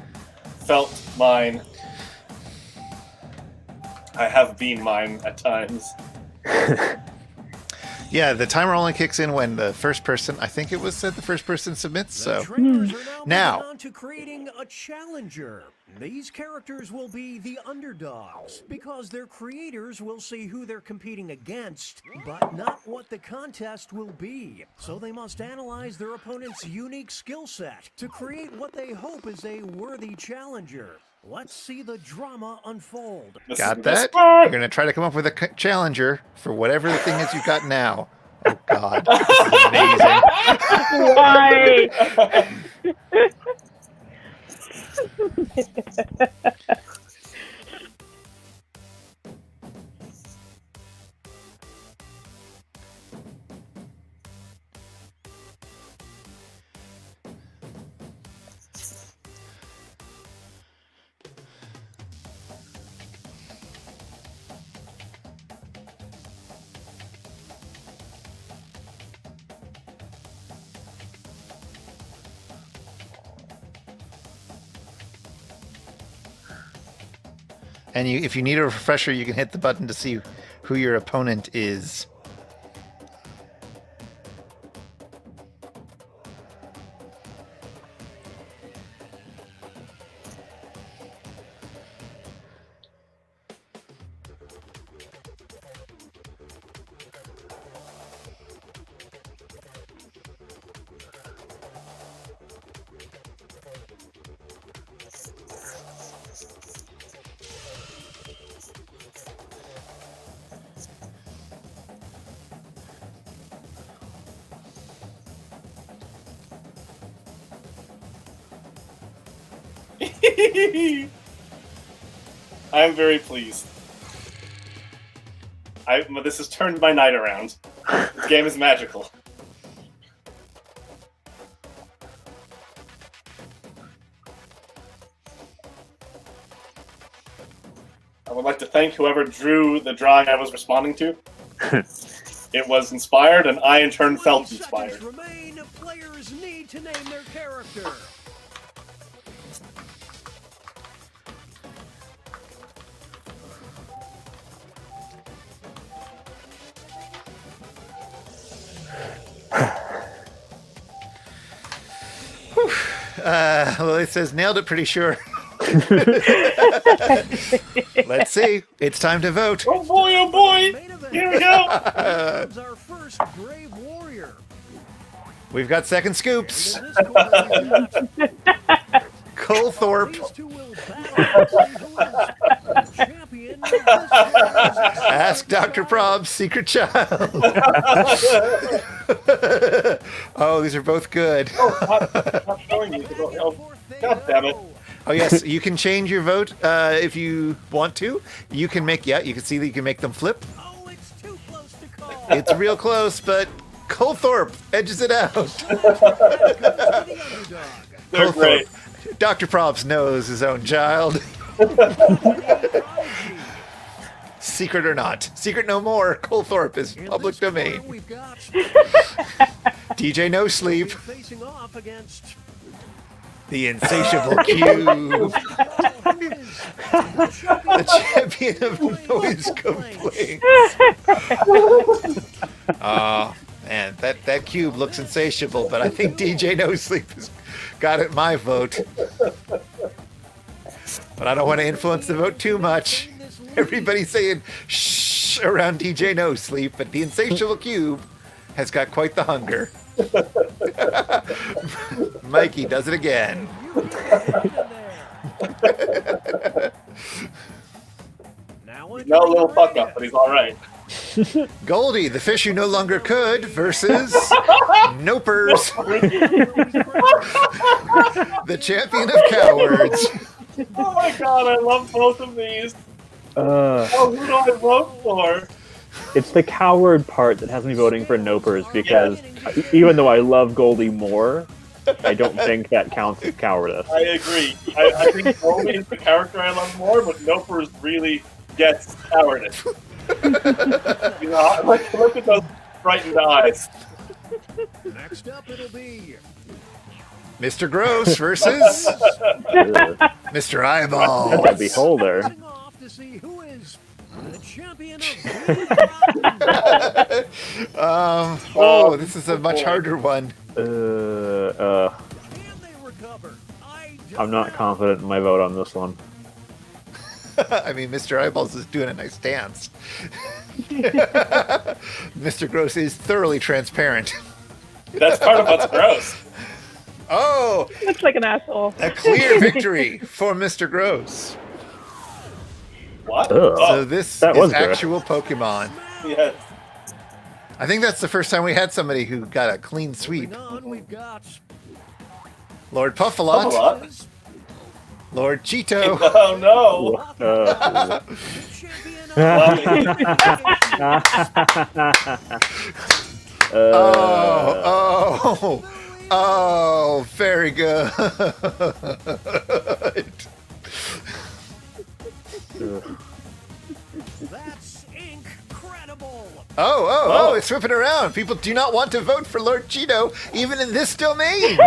felt mine. I have been mine at times. Yeah, the timer only kicks in when the first person, I think it was said the first person submits, The so. trainers are Now. moving on to creating a challenger. These characters will be the underdogs because their creators will see who they're competing against, but not what the contest will be. So they must analyze their opponent's unique skill set to create what they hope is a worthy challenger. Let's see the drama unfold. Got that? You're going to try to come up with a challenger for whatever the thing is you've got now. Oh, God. This is amazing. Why? And if you need a refresher, you can hit the button to see who your opponent is. I am very pleased. This has turned my night around. This game is magical. I would like to thank whoever drew the drawing I was responding to. It was inspired, and I in turn felt 20 inspired. seconds remain. Players need to name their character. Well, it says nailed it pretty sure. Let's see. It's time to vote. Oh boy, oh boy! Main event. Here we go! Comes our first brave warrior. We've got second And scoops. in this corner, we've got Colthorpe. these two will battle to see who is the champion of this series. Ask Dr. Prob's secret child. Oh, these are both good. Not showing you. Oh, God damn it. Oh yes, you can change your vote if you want to. You can make you can see that you can make them flip. Oh, it's too close to call. It's real close, but Colthorpe edges it out. The underdog. They're great. Dr. Probs knows his own child. Secret or not. Secret no more. Colthorpe is In public this corner, domain. We've got DJ No Sleep. facing off against The insatiable cube. The champion of noise complaints. Oh, man, that cube looks insatiable, but I think DJ No Sleep has got it my vote. But I don't want to influence the vote too much. Everybody's saying shh around DJ No Sleep, but the insatiable cube has got quite the hunger. Mikey does it again. now No little fuck up, but he's alright. Goldie, the fish who no longer could, versus Nopers, the champion of cowards. Oh my god, I love both of these. Oh, who do I vote for? It's the coward part that has me voting for Nopers because even though I love Goldie more, I don't think that counts as cowardice. I agree. I think Goldie is the character I love more, but Nopers really gets cowardice. You know, look at those frightened eyes. next up it'll be Mr. Gross versus Mr. Eyeball. The beholder. facing off to see who is the champion of This is a much harder one. Can they recover? I'm not confident in my vote on this one. I mean, Mr. Eyeballs is doing a nice dance. Mr. Gross is thoroughly transparent. That's part of what's gross. Oh, Looks like an asshole. a clear victory for Mr. Gross. What? Ugh. So this That is was good. actual Pokemon. Yes. I think that's the first time we had somebody who got a clean sweep. moving on, we've got Lord Puffalot, Puffalot? Lord Cheeto. Oh no. the champion of Oh, very good. That's incredible. Oh, it's whipping around. People do not want to vote for Lord Cheeto, even in this domain.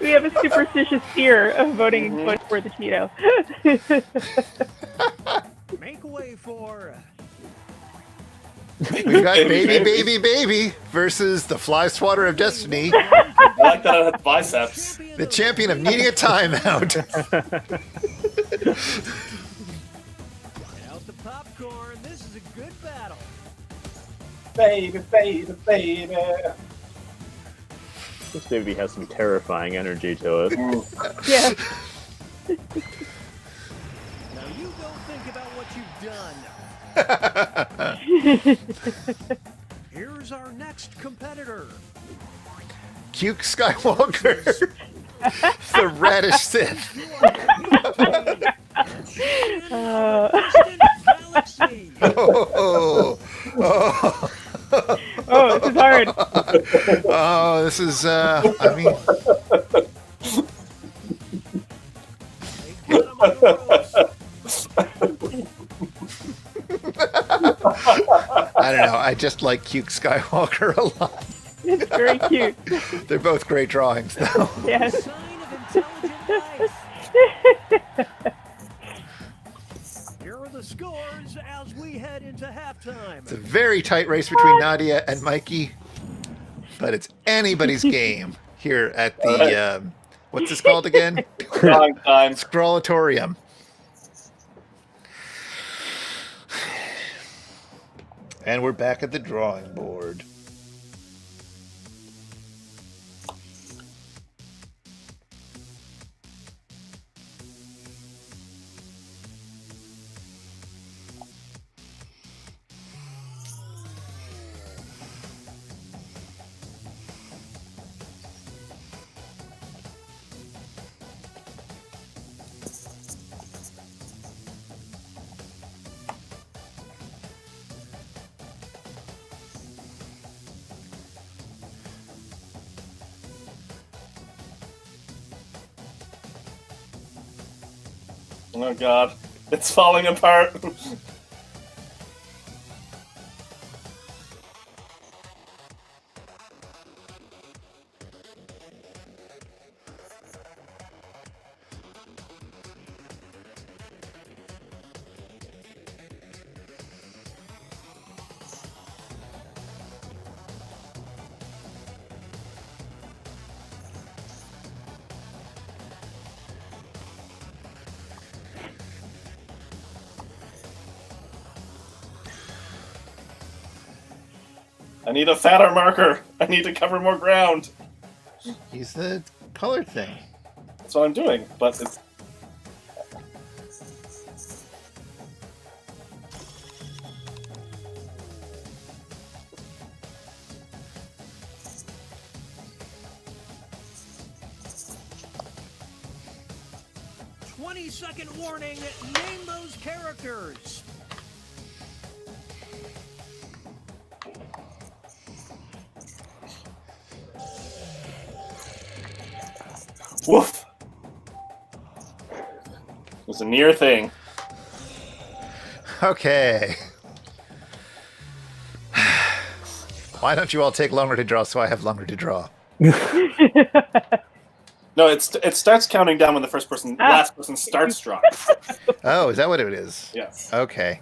We have a superstitious fear of voting for the Cheeto. Make way for We've got baby versus the Fly Swatter of Destiny, I like that I had biceps. the champion of needing a timeout. out the popcorn. This is a good battle. Baby, baby, baby. This baby has some terrifying energy to it. Yeah. Now you go think about what you've done. Here's our next competitor. Cute Skywalker. The radish Sith. Oh, oh, Oh, this is hard. oh, this is, I mean, I don't know. I just like Cute Skywalker a lot. It's very cute. They're both great drawings, though. Yes. Sign of intelligent life. Here are the scores as we head into halftime. It's a very tight race between Nadia and Mikey, but it's anybody's game here at the, what's this called again? Drawing time. Scrollatorium. And we're back at the drawing board. Oh god, it's falling apart. I need a fatter marker. I need to cover more ground. Use the color thing. That's what I'm doing, but it's... Second warning, name those characters. Woof! It was a near thing. Okay. Why don't you all take longer to draw so I have longer to draw? No, it starts counting down when the last person starts drawing. Oh, is that what it is? Yes. Okay.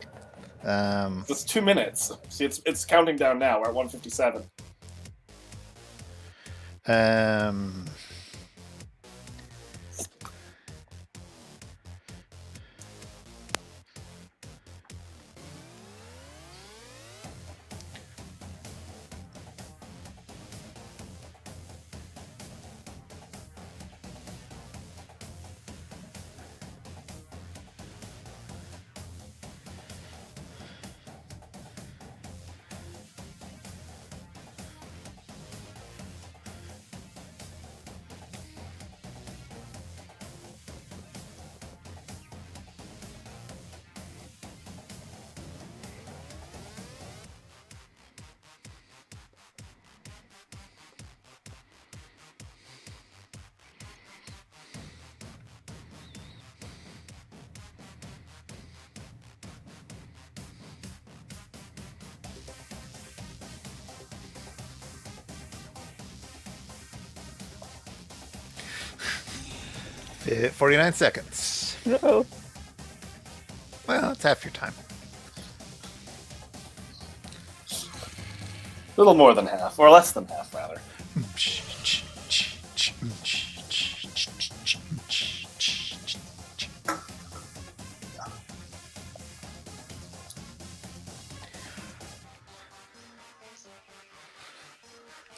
It's 2 minutes. See, it's counting down now. We're at 1:57. Uh, 49 seconds. Uh-oh. Well, that's half your time. A little more than half, or less than half, rather.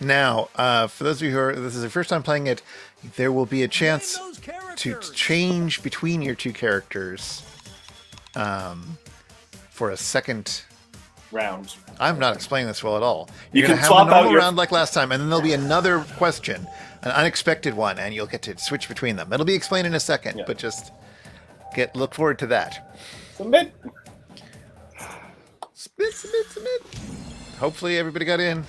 Now, for those of you this is your first time playing it, there will be a chance to change between your two characters for a second Round. I'm not explaining this well at all. You You're going can to have a swap out normal your... round like last time, and then there'll be another question an unexpected one, and you'll get to switch between them. It'll be explained in a second, Yeah. but just look forward to that. Submit. Submit. Hopefully everybody got in.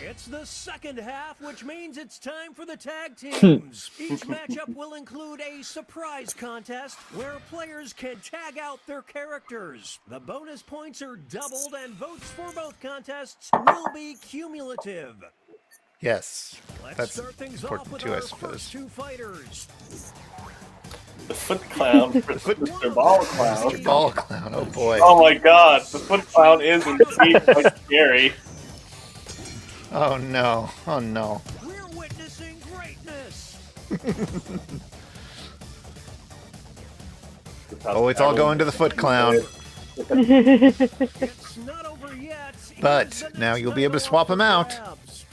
It's the second half, which means it's time for the tag teams. Each matchup will include a surprise contest where players can tag out their characters. The bonus points are doubled, and votes for both contests will be cumulative. Yes, Let's that's start things important off with too, I our suppose. first two fighters. The foot clown versus Mr. Ball Clown. Mr. Ball Clown, oh boy. Oh my god, the foot clown is indeed quite scary. Oh no. We're witnessing greatness. Oh, it's all going to the foot clown. It's not over yet. But Here's the now next you'll be able to battle swap for 'em out. grabs.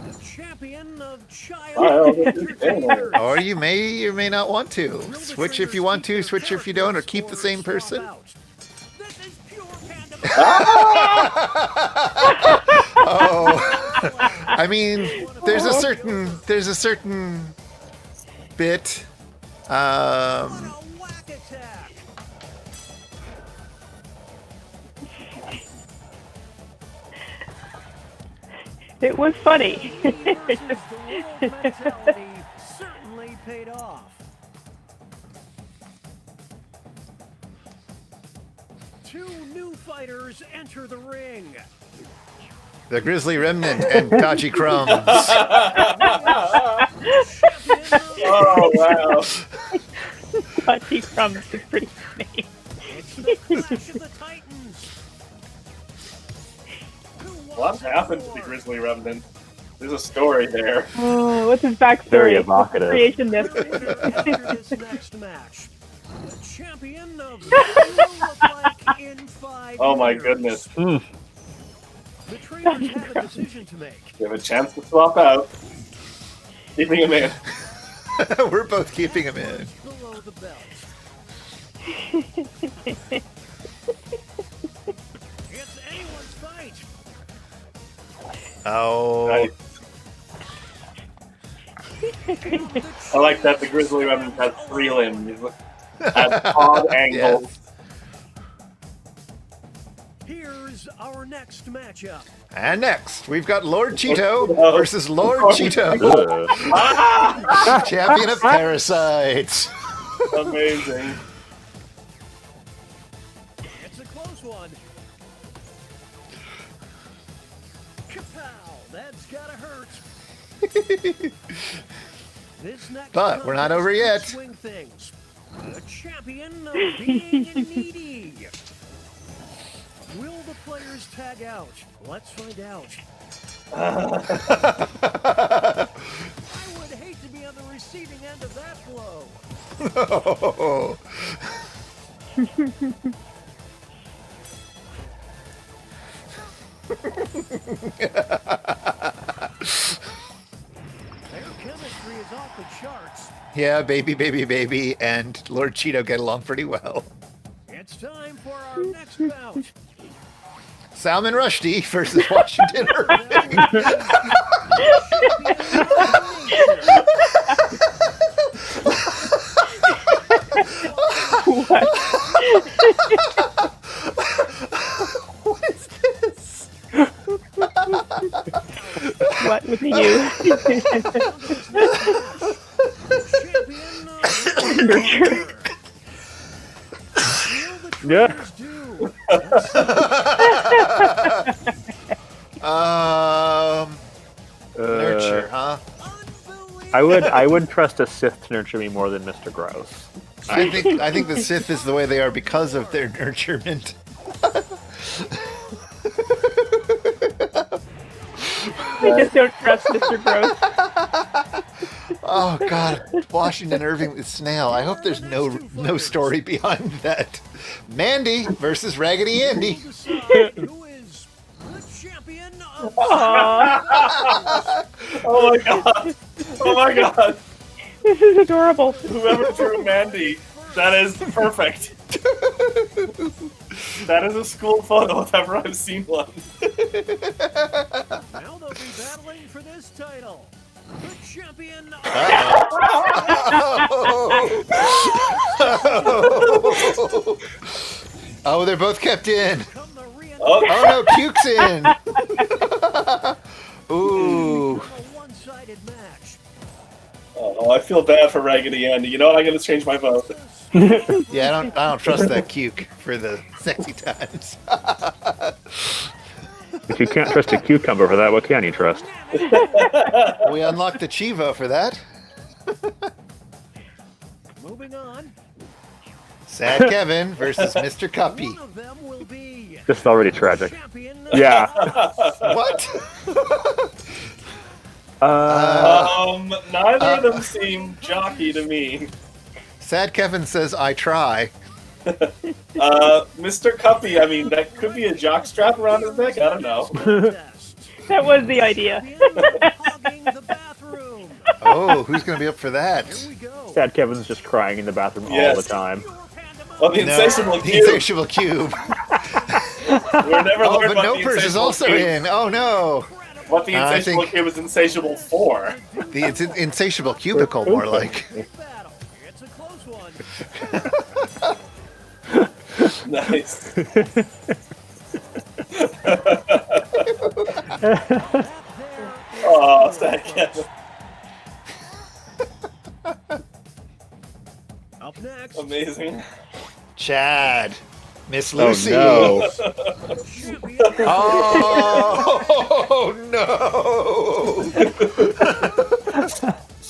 The champion of child Child entertainers. Or you may or may not want to. Switch if you want to, switch if you don't, or keep the same person. This is pure pandemonium. Oh, I mean, there's a certain bit. What a whack attack. It was funny. Me versus the world mentality certainly paid off. Two new fighters enter the ring. The Grizzly Remnant and Kachi Crumbs. Oh wow. Punchy Crumbs is pretty funny. It's the Clash of the Titans. Who What wants it happened to the more? Grizzly Remnant? There's a story there. Oh, what's his backstory? Very What's evocative. the creation The myth? winner after this next match. The champion of what you look like in 5 Oh my years. goodness. The trainers have a decision to make. You have a chance to swap out. Keeping him in. We're both keeping him in. Below the belt. It's anyone's fight. Oh, Nice. I like that the Grizzly Remnant has 3 limbs at odd angles. Here's our next matchup. and next we've got Lord Cheeto Oh. versus Lord Cheeto, Ugh. champion of parasites. Amazing. It's a close one. Kapow! That's gotta hurt. This next But we're not contest over could yet. Swing things. The champion of being needy. Will the players tag out? Let's find out. I would hate to be on the receiving end of that blow. Oh. Their chemistry is off the charts. Yeah, baby, and Lord Cheeto get along pretty well. It's time for our next bout. Salman Rushdie versus Washington Irving. What is this? What with you? Yeah. Nurture, huh? I would trust a Sith to nurture me more than Mr. Gross. I think the Sith is the way they are because of their nurturement. I just don't trust Mr. Gross. Oh God, Washington Irving the snail. I hope there's no story behind that. Mandy versus Raggedy Andy. Who is the champion of Aww, Oh my god. Oh my god. this is adorable. Whoever drew Mandy, that is perfect. That is a school photo if ever I've seen one. Now they'll be battling for this title. The champion of Oh, they're both kept in. Come the re- Oh, Oh no, Cuke's in. Ooh. on a one-sided match. oh, I feel bad for Raggedy Andy. You know what? I'm gonna change my vote. Yeah, I don't trust that Cuke for the sexy times. If you can't trust a cucumber for that, what can you trust? We unlocked the Chivo for that. Moving on. Sad Kevin versus Mr. Cuppy. One of them will be This is already tragic. champion. Yeah. What? Neither of them seem jockey to me. Sad Kevin says, I try. Mr. Cuppy, I mean, that could be a jockstrap around his neck. I don't know. That was the idea. Hogging the bathroom. Oh, who's going to be up for that? Here we go. Sad Kevin's just crying in the bathroom all Yes. the time. Pure pandemonium. Well, the insatiable The cube. Insatiable Cube. We're never Oh, learned but what the Nopers is insatiable also cube, in. Oh no. What the I insatiable think- cube is insatiable for. It's an insatiable cubicle, more like. Battle. It's a close one. Nice. Oh, sad Kevin. Up next, Amazing. Chad. Miss Oh Lucy. no. champion. Oh no.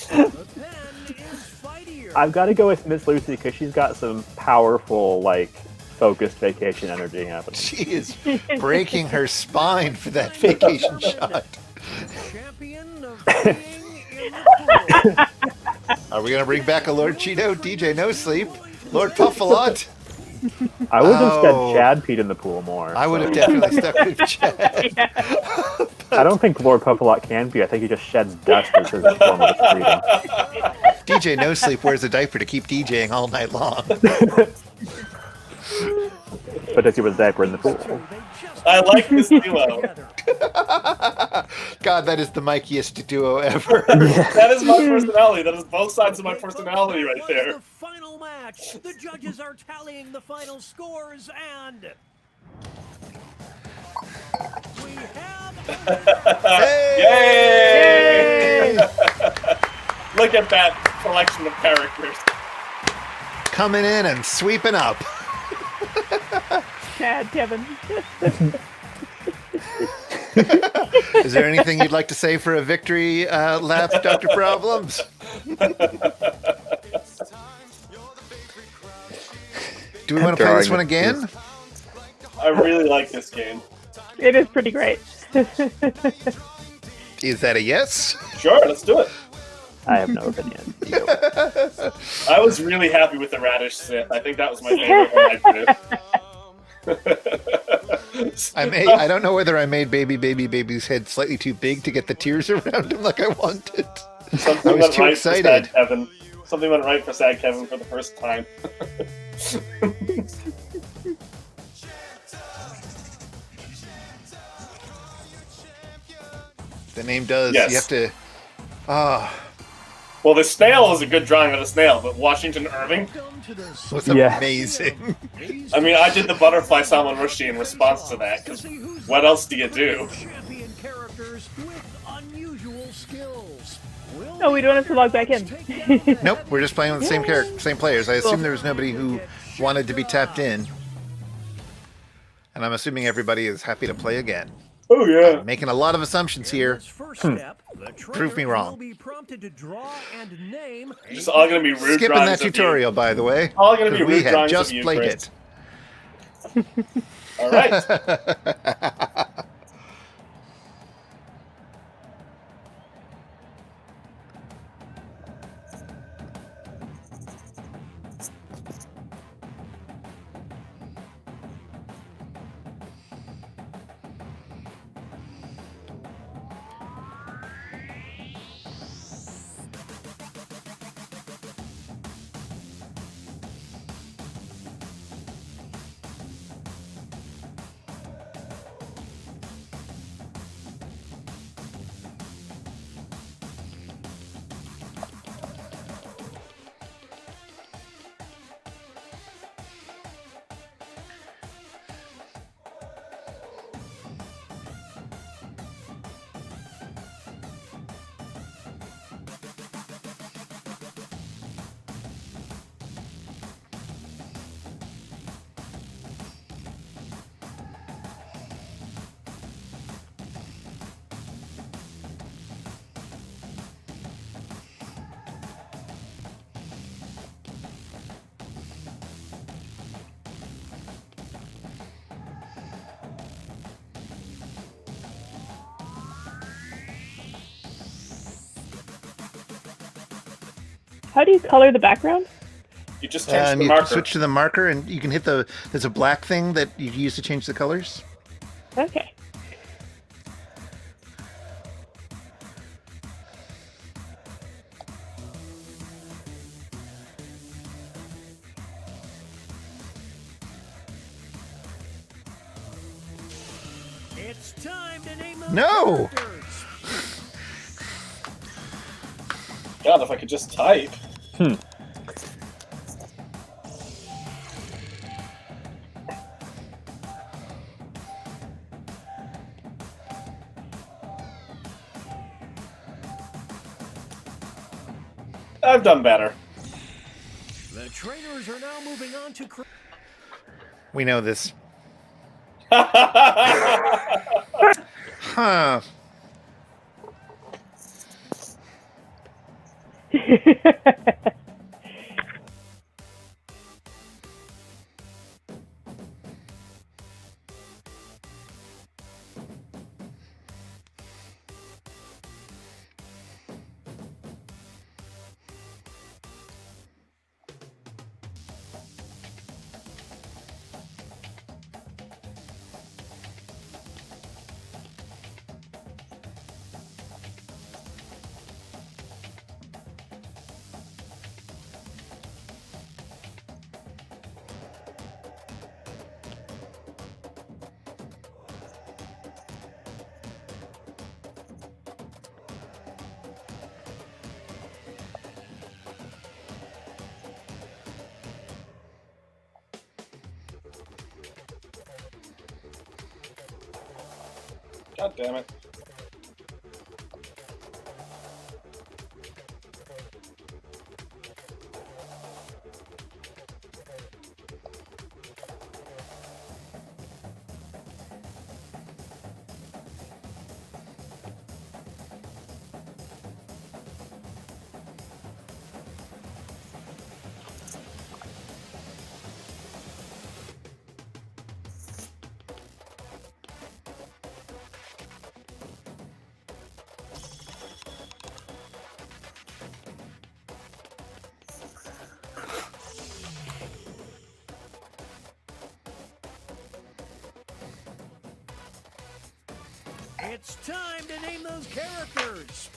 The pen is fightier. I've got to go with Miss Lucy because she's got some powerful, like, focused vacation energy happening. She is breaking her spine for that vacation shot. Champion of being in the pool. Are we going to bring back a Lord Cheeto, DJ No Sleep, Lord Puffalot? I would have Oh. said Chad peed in the pool more. I would have so- definitely stuck with Chad. I don't think Lord Puffalot can be. I think he just sheds dust as his form of freedom. DJ No Sleep wears a diaper to keep DJing all night long. But does he wear the diaper in the pool? I like this duo. God, that is the mikiest duo ever. That is my personality. That is both sides of my personality right Was there. The final match. The judges are tallying the final scores, and we have Hey! Yay! Look at that collection of characters. Coming in and sweeping up. Chad, Kevin. Is there anything you'd like to say for a victory lap, Dr. Problems? Do we want to play this one again? I really like this game. It is pretty great. Is that a yes? Sure, let's do it. I have no opinion. I was really happy with the radish Sith. I think that was my favorite one I did. I don't know whether I made baby's head slightly too big to get the tears around him like I wanted. Something I was went too right excited. for Sad Kevin. Something went right for Sad Kevin for the first time. The name does. Yes. You have to. Ah, Well, the snail is a good drawing of the snail, but Washington Irving? come to the was Yeah. amazing. I mean, I did the butterfly Salman Rushdie in response to that, because what else do you do? champion characters with unusual skills. Will Oh, we don't have to log back in. Nope, we're just playing with the same character, same players. I assume there was nobody who wanted to be tapped in, and I'm assuming everybody is happy to play again. Oh, yeah. Making a lot of assumptions here. Its first step, the Prove me trainer wrong. will be prompted to draw and name Just all gonna be rude Skipping drawings that of tutorial, by the way. All gonna be 'cause we rude have drawings just of you, played Chris. it. All right. How do you color the background? You just change And the you marker. switch to the marker, and you can hit the. There's a black thing that you use to change the colors. Okay. It's time to name those No! characters. God, if I could just type. I've done better. The trainers are now moving on to. We know this. Huh. God damn it. It's time to name those characters.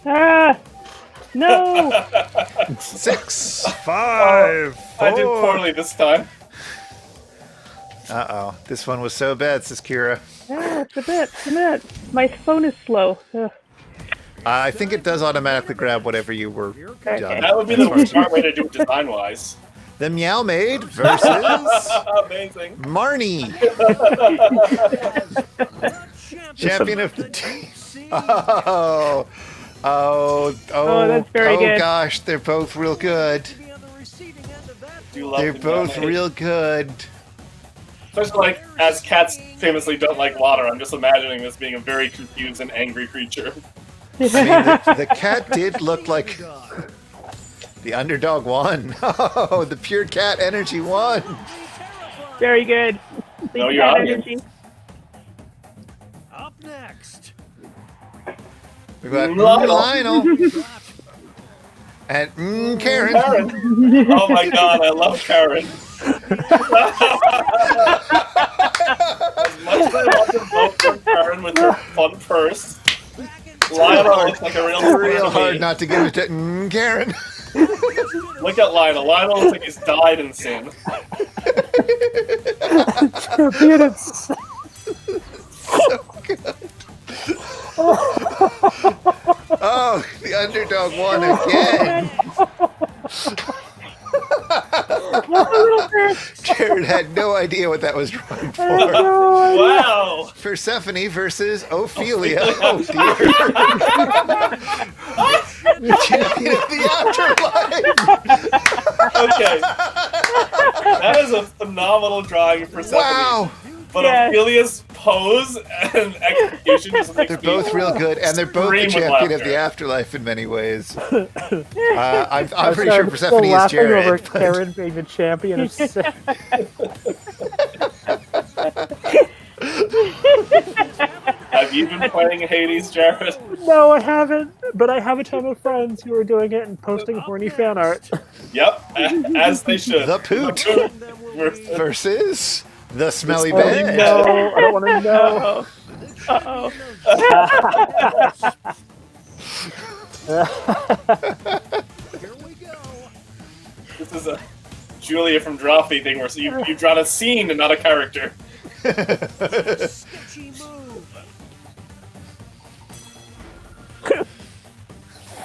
Ah! No! 6, 5, I did 4. poorly this time. Uh-oh. This one was so bad, says Kira. Ah, it's a bit. My phone is slow. Ugh. I think it does automatically grab whatever you were Okay. done. That would be the smart way to do it design-wise. The Meow Maid versus Amazing. Marnie, champion of the team. Oh, that's very good. gosh, they're both real good. Do you love They're the both Meow Maid? real good. Especially, like, as cats famously don't like water, I'm just imagining this being a very confused and angry creature. I mean, the cat did look like the underdog won. Oh, the pure cat energy won. Very good. No, Leave you're that on it. energy. Up next. We've got Lionel. Lionel and Karen. Karen! Oh my god, I love Karen. As much as I want to vote for Karen with her fun purse, Lionel looks like a real Real hard me. not to give it to Karen. Look at Lionel. Lionel looks like he's died in sin. Oh, the underdog won again. Jared had no idea what that was drawn for. Wow! Persephone versus Ophelia. Oh dear. Champion of the afterlife. Okay. That is a phenomenal drawing of Persephone. Wow. But Yes. Ophelia's pose and execution just makes They're me both real good, and they're both the Scream with champion of laughter. the afterlife in many ways. I'm pretty sorry, sure I'm Persephone still is laughing Jared. over but- Karen being the champion of sin. Have you been playing Hades, Jared? No, I haven't. But I have a ton of friends who are doing it and posting horny fan art. Yep, as they should. The Poot versus the Smelly Oh, Bed. no, I don't want to know. Uh-oh. Here we go. This is a Julia from Drawfee thing where you've drawn a scene and not a character. Sketchy move.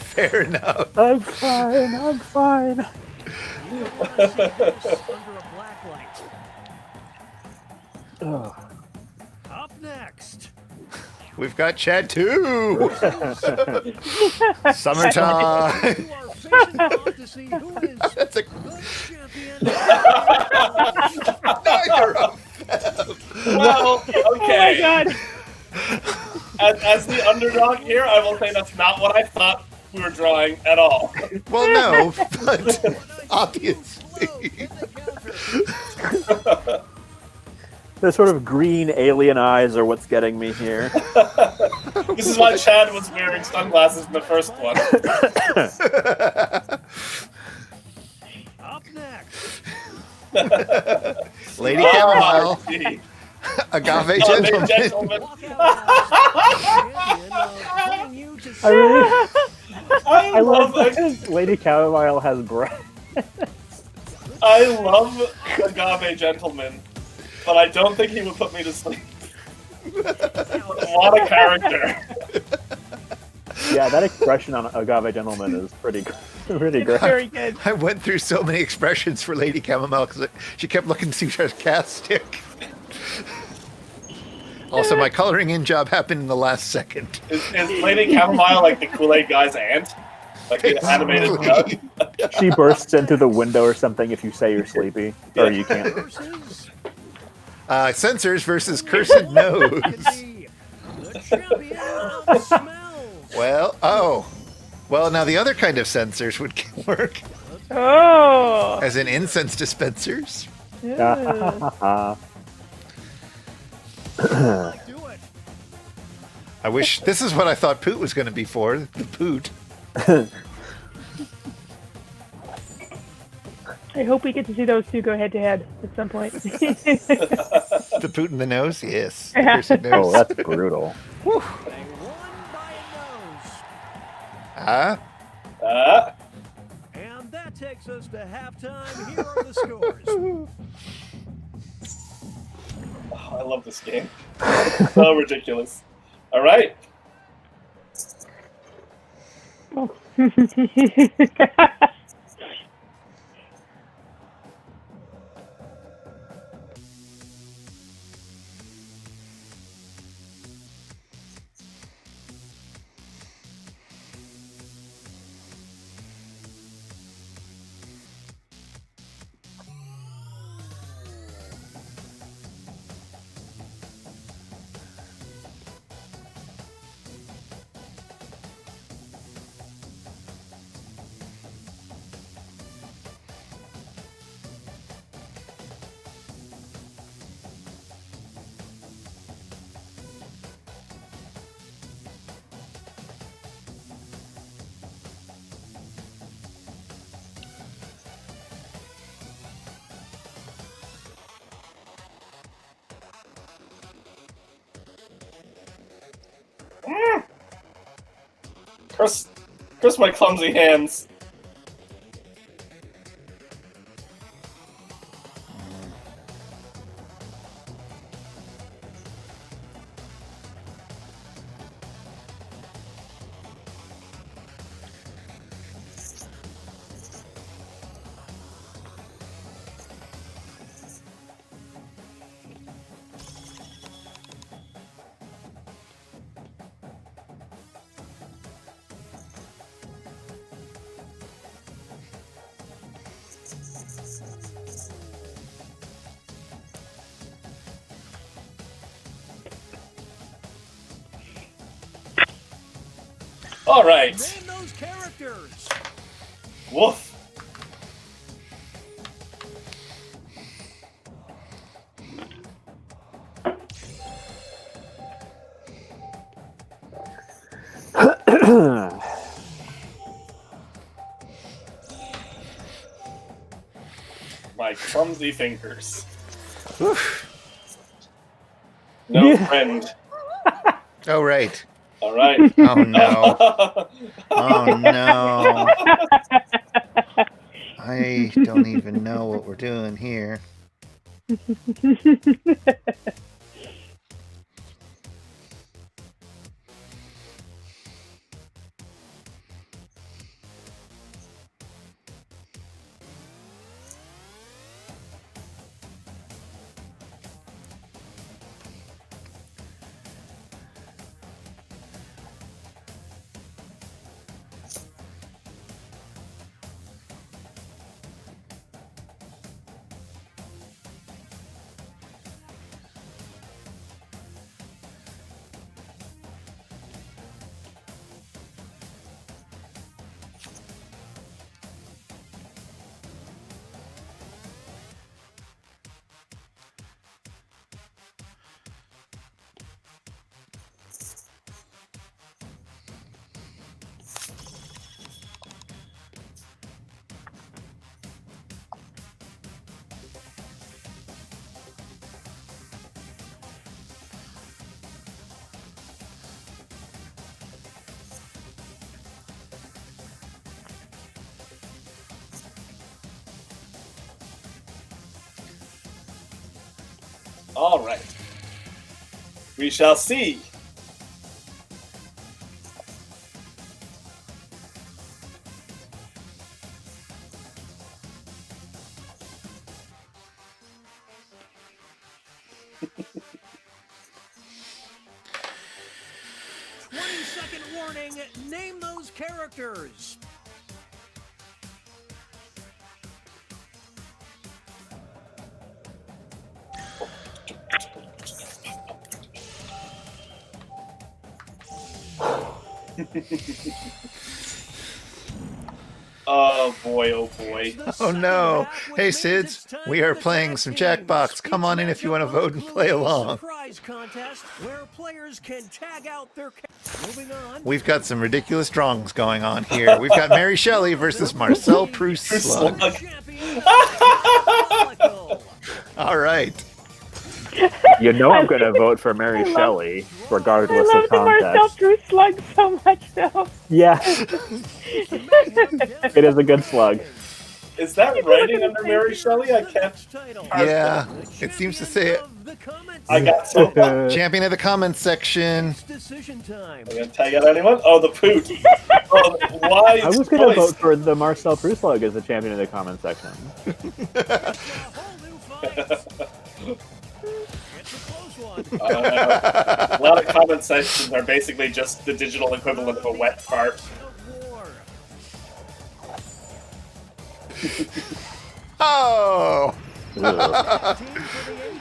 Fair enough. I'm fine. I'm fine. You want to see this under a black light. Ugh. Up next. We've got Chad too. Summertime. You are facing off to see who is That's a the champion. neither of Well, Oh my okay. god. As the underdog here, I will say that's not what I thought we were drawing at all. Well, no, but obviously. The sort of green alien eyes are what's getting me here. This is why Chad was wearing sunglasses in the first one. Up next. Lady Chamomile, see. Agave Oh, Gentleman. gentlemen. Walk out as the champion of putting you to I really, I I love love that Lady Chamomile has breath. I love Agave Gentleman, but I don't think he would put me to sleep. What a character. Yeah, that expression on Agave Gentleman is pretty great. Very good. I went through so many expressions for Lady Chamomile because she kept looking too sarcastic. Also, my coloring in job happened in the last second. Is Lady Chamomile like the Kool-Aid guy's aunt? Like the animated duck? She bursts into the window or something if you say you're sleepy, or you can't. versus Sensors versus Cursed Nose. the champion of smells. Well, now the other kind of sensors would work, Oh. as in incense dispensers. Yeah. Do it. I wish this is what I thought Poot was going to be for. The Poot. I hope we get to see those two go head to head at some point. The Poot in the nose. Yes. The Cursed Oh, Nose. that's brutal. They won by a nose. And that takes us to halftime. Here are the scores. Oh, I love this game. So ridiculous. All right. Curse my clumsy hands. All right. Man, those characters. Woof. clumsy fingers. Oof. No friend. Oh, right. All right. Oh, no. Oh, no. I don't even know what we're doing here. All right. We shall see. Second warning, name those characters. Oh boy, oh boy. Oh, no. Hey, Sids, we are playing some Jackbox. Come on in if you want to vote and play along. Surprise contest where players can tag out their moving on. We've got some ridiculous drawings going on here. We've got Mary Shelley versus Marcel Proust Slug. All right. You know I'm going to vote for Mary Shelley, regardless I love of the Marcel contest. Proust slug so much, though. Yeah, it is a good slug. Is that writing under Mary Shelley? I can't. Yeah, it seems to say it. I got some. Champion of the comments section. Decision time. I'm gonna tag out anyone? Oh, the poot. Oh, why? I was going to vote for the Marcel Proust slug as the champion in the comment section. A lot of comment sections are basically just the digital equivalent of a wet fart. Oh!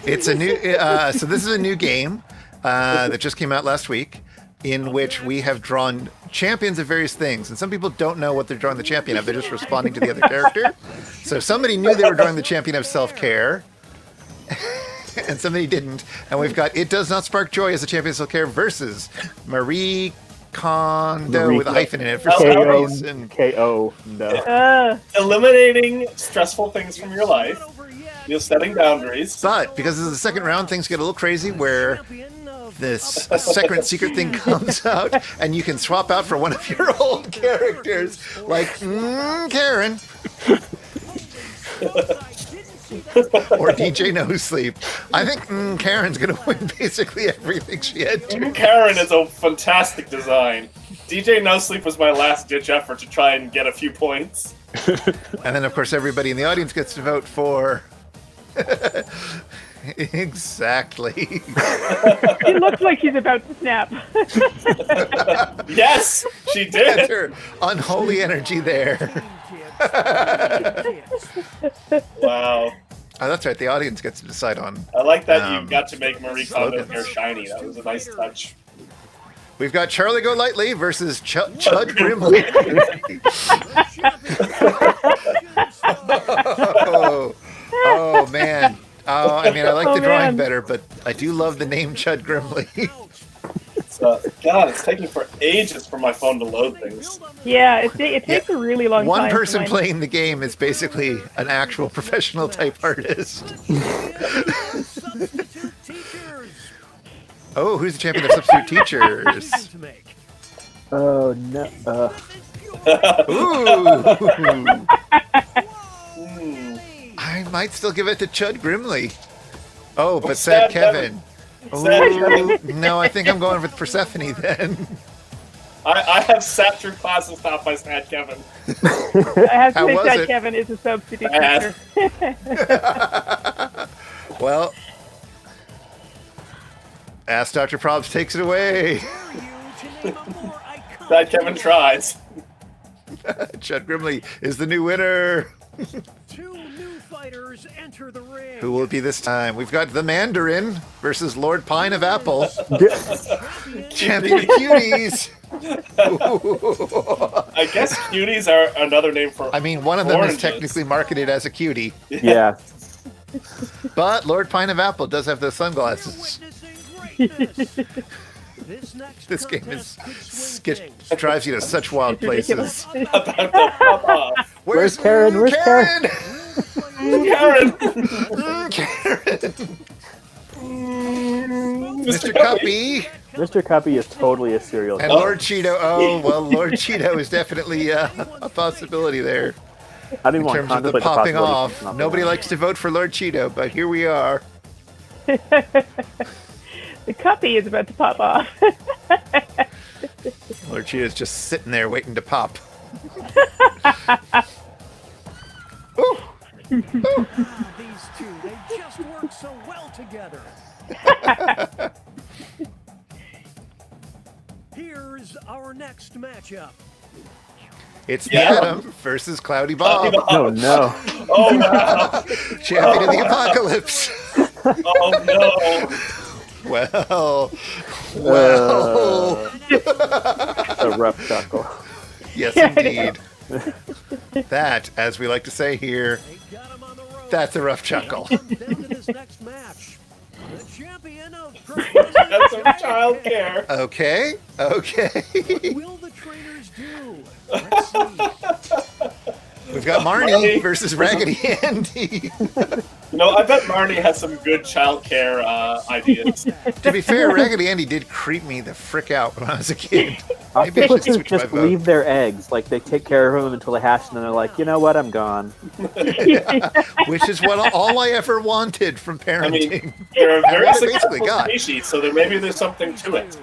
It's a new. So this is a new game that just came out last week, in which we have drawn champions of various things, and some people don't know what they're drawing the champion of. They're just responding to the other character. So somebody knew they were drawing the champion of self-care, and somebody didn't. And we've got It Does Not Spark Joy as a champion of self-care versus Marie Kondo with a hyphen in it for some reason. K.O. No. Eliminating stressful things from your life. You're setting boundaries. But because this is the second round, things get a little crazy where this a secret thing comes out, and you can swap out for one of your old characters, like Karen. Or DJ No Sleep. I think Karen's going to win basically everything she had to. Karen is a fantastic design. DJ No Sleep was my last-ditch effort to try and get a few points. And then, of course, everybody in the audience gets to vote for... Exactly. She looks like she's about to snap. Yes, she That's did. her unholy energy there. Wow. Oh, that's right. The audience gets to decide on. I like that you got to make Marie Kondo's slogans. hair shiny. That was a nice touch. We've got Charlie Go Lightly versus Chud Grimly. Oh, man. Oh, I mean, I like the drawing better, but I do love the name Chud Grimly. God, it's taking for ages for my phone to load things. Yeah, it takes a really long time. One person to find- playing the game is basically an actual professional type artist. Substitute teachers. Oh, who's the champion of substitute teachers? To make. Oh no. Ooh. Hmm. I might still give it to Chud Grimley. Oh, but Sad Sad Kevin. Sad Ooh, no, I think I'm going with Persephone then. I have sat through classes taught by Sad Kevin. I have to How say was that it? Kevin is a substitute Bad. teacher. Well, Ask Dr. Probs takes it away. Sad Kevin tries. Chud Grimley is the new winner. Two new fighters enter the ring. Who will it be this time? We've got the Mandarin versus Lord Pine of Apple. Champion of Cuties. I guess cuties are another name for. I mean, one of them Oranges. is technically marketed as a cutie, Yeah. but Lord Pine of Apple does have the sunglasses. This game is drives you to such wild places. About to pop off. Where's Karen? Where's Karen? Karen! Karen. Mr. Cuppy Mr. Cuppy is totally a serial and killer. Lord Cheeto. Oh, well, Lord Cheeto is definitely a possibility there I didn't in want terms of the contemplate popping possibility off. of popping Nobody off. likes to vote for Lord Cheeto, but here we are. The Cuppy is about to pop off. Lord Cheeto's just sitting there waiting to pop. These two, they just work so well together. Here's our next matchup. It's the Yeah. Atom versus Cloudy Bob, Oh no. Oh no! champion of the apocalypse. Oh no! Well, A rough chuckle. yes, indeed. That, as we like to say here, They got him on the road. that's a rough chuckle. Down to this next match. The champion of That's some child care. Okay, okay. What will the trainers do? Let's see. We've got Marnie versus Raggedy Andy. You know, I bet Marnie has some good child care ideas. To be fair, Raggedy Andy did creep me the frick out when I was a kid. Maybe I should Octopuses switch my just vote. leave their eggs. Like, they take care of them until they hatch, and then they're like, you know what, I'm gone. Which is what all I ever wanted from parenting. They're a very What I basically successful got. species, so maybe there's something to it.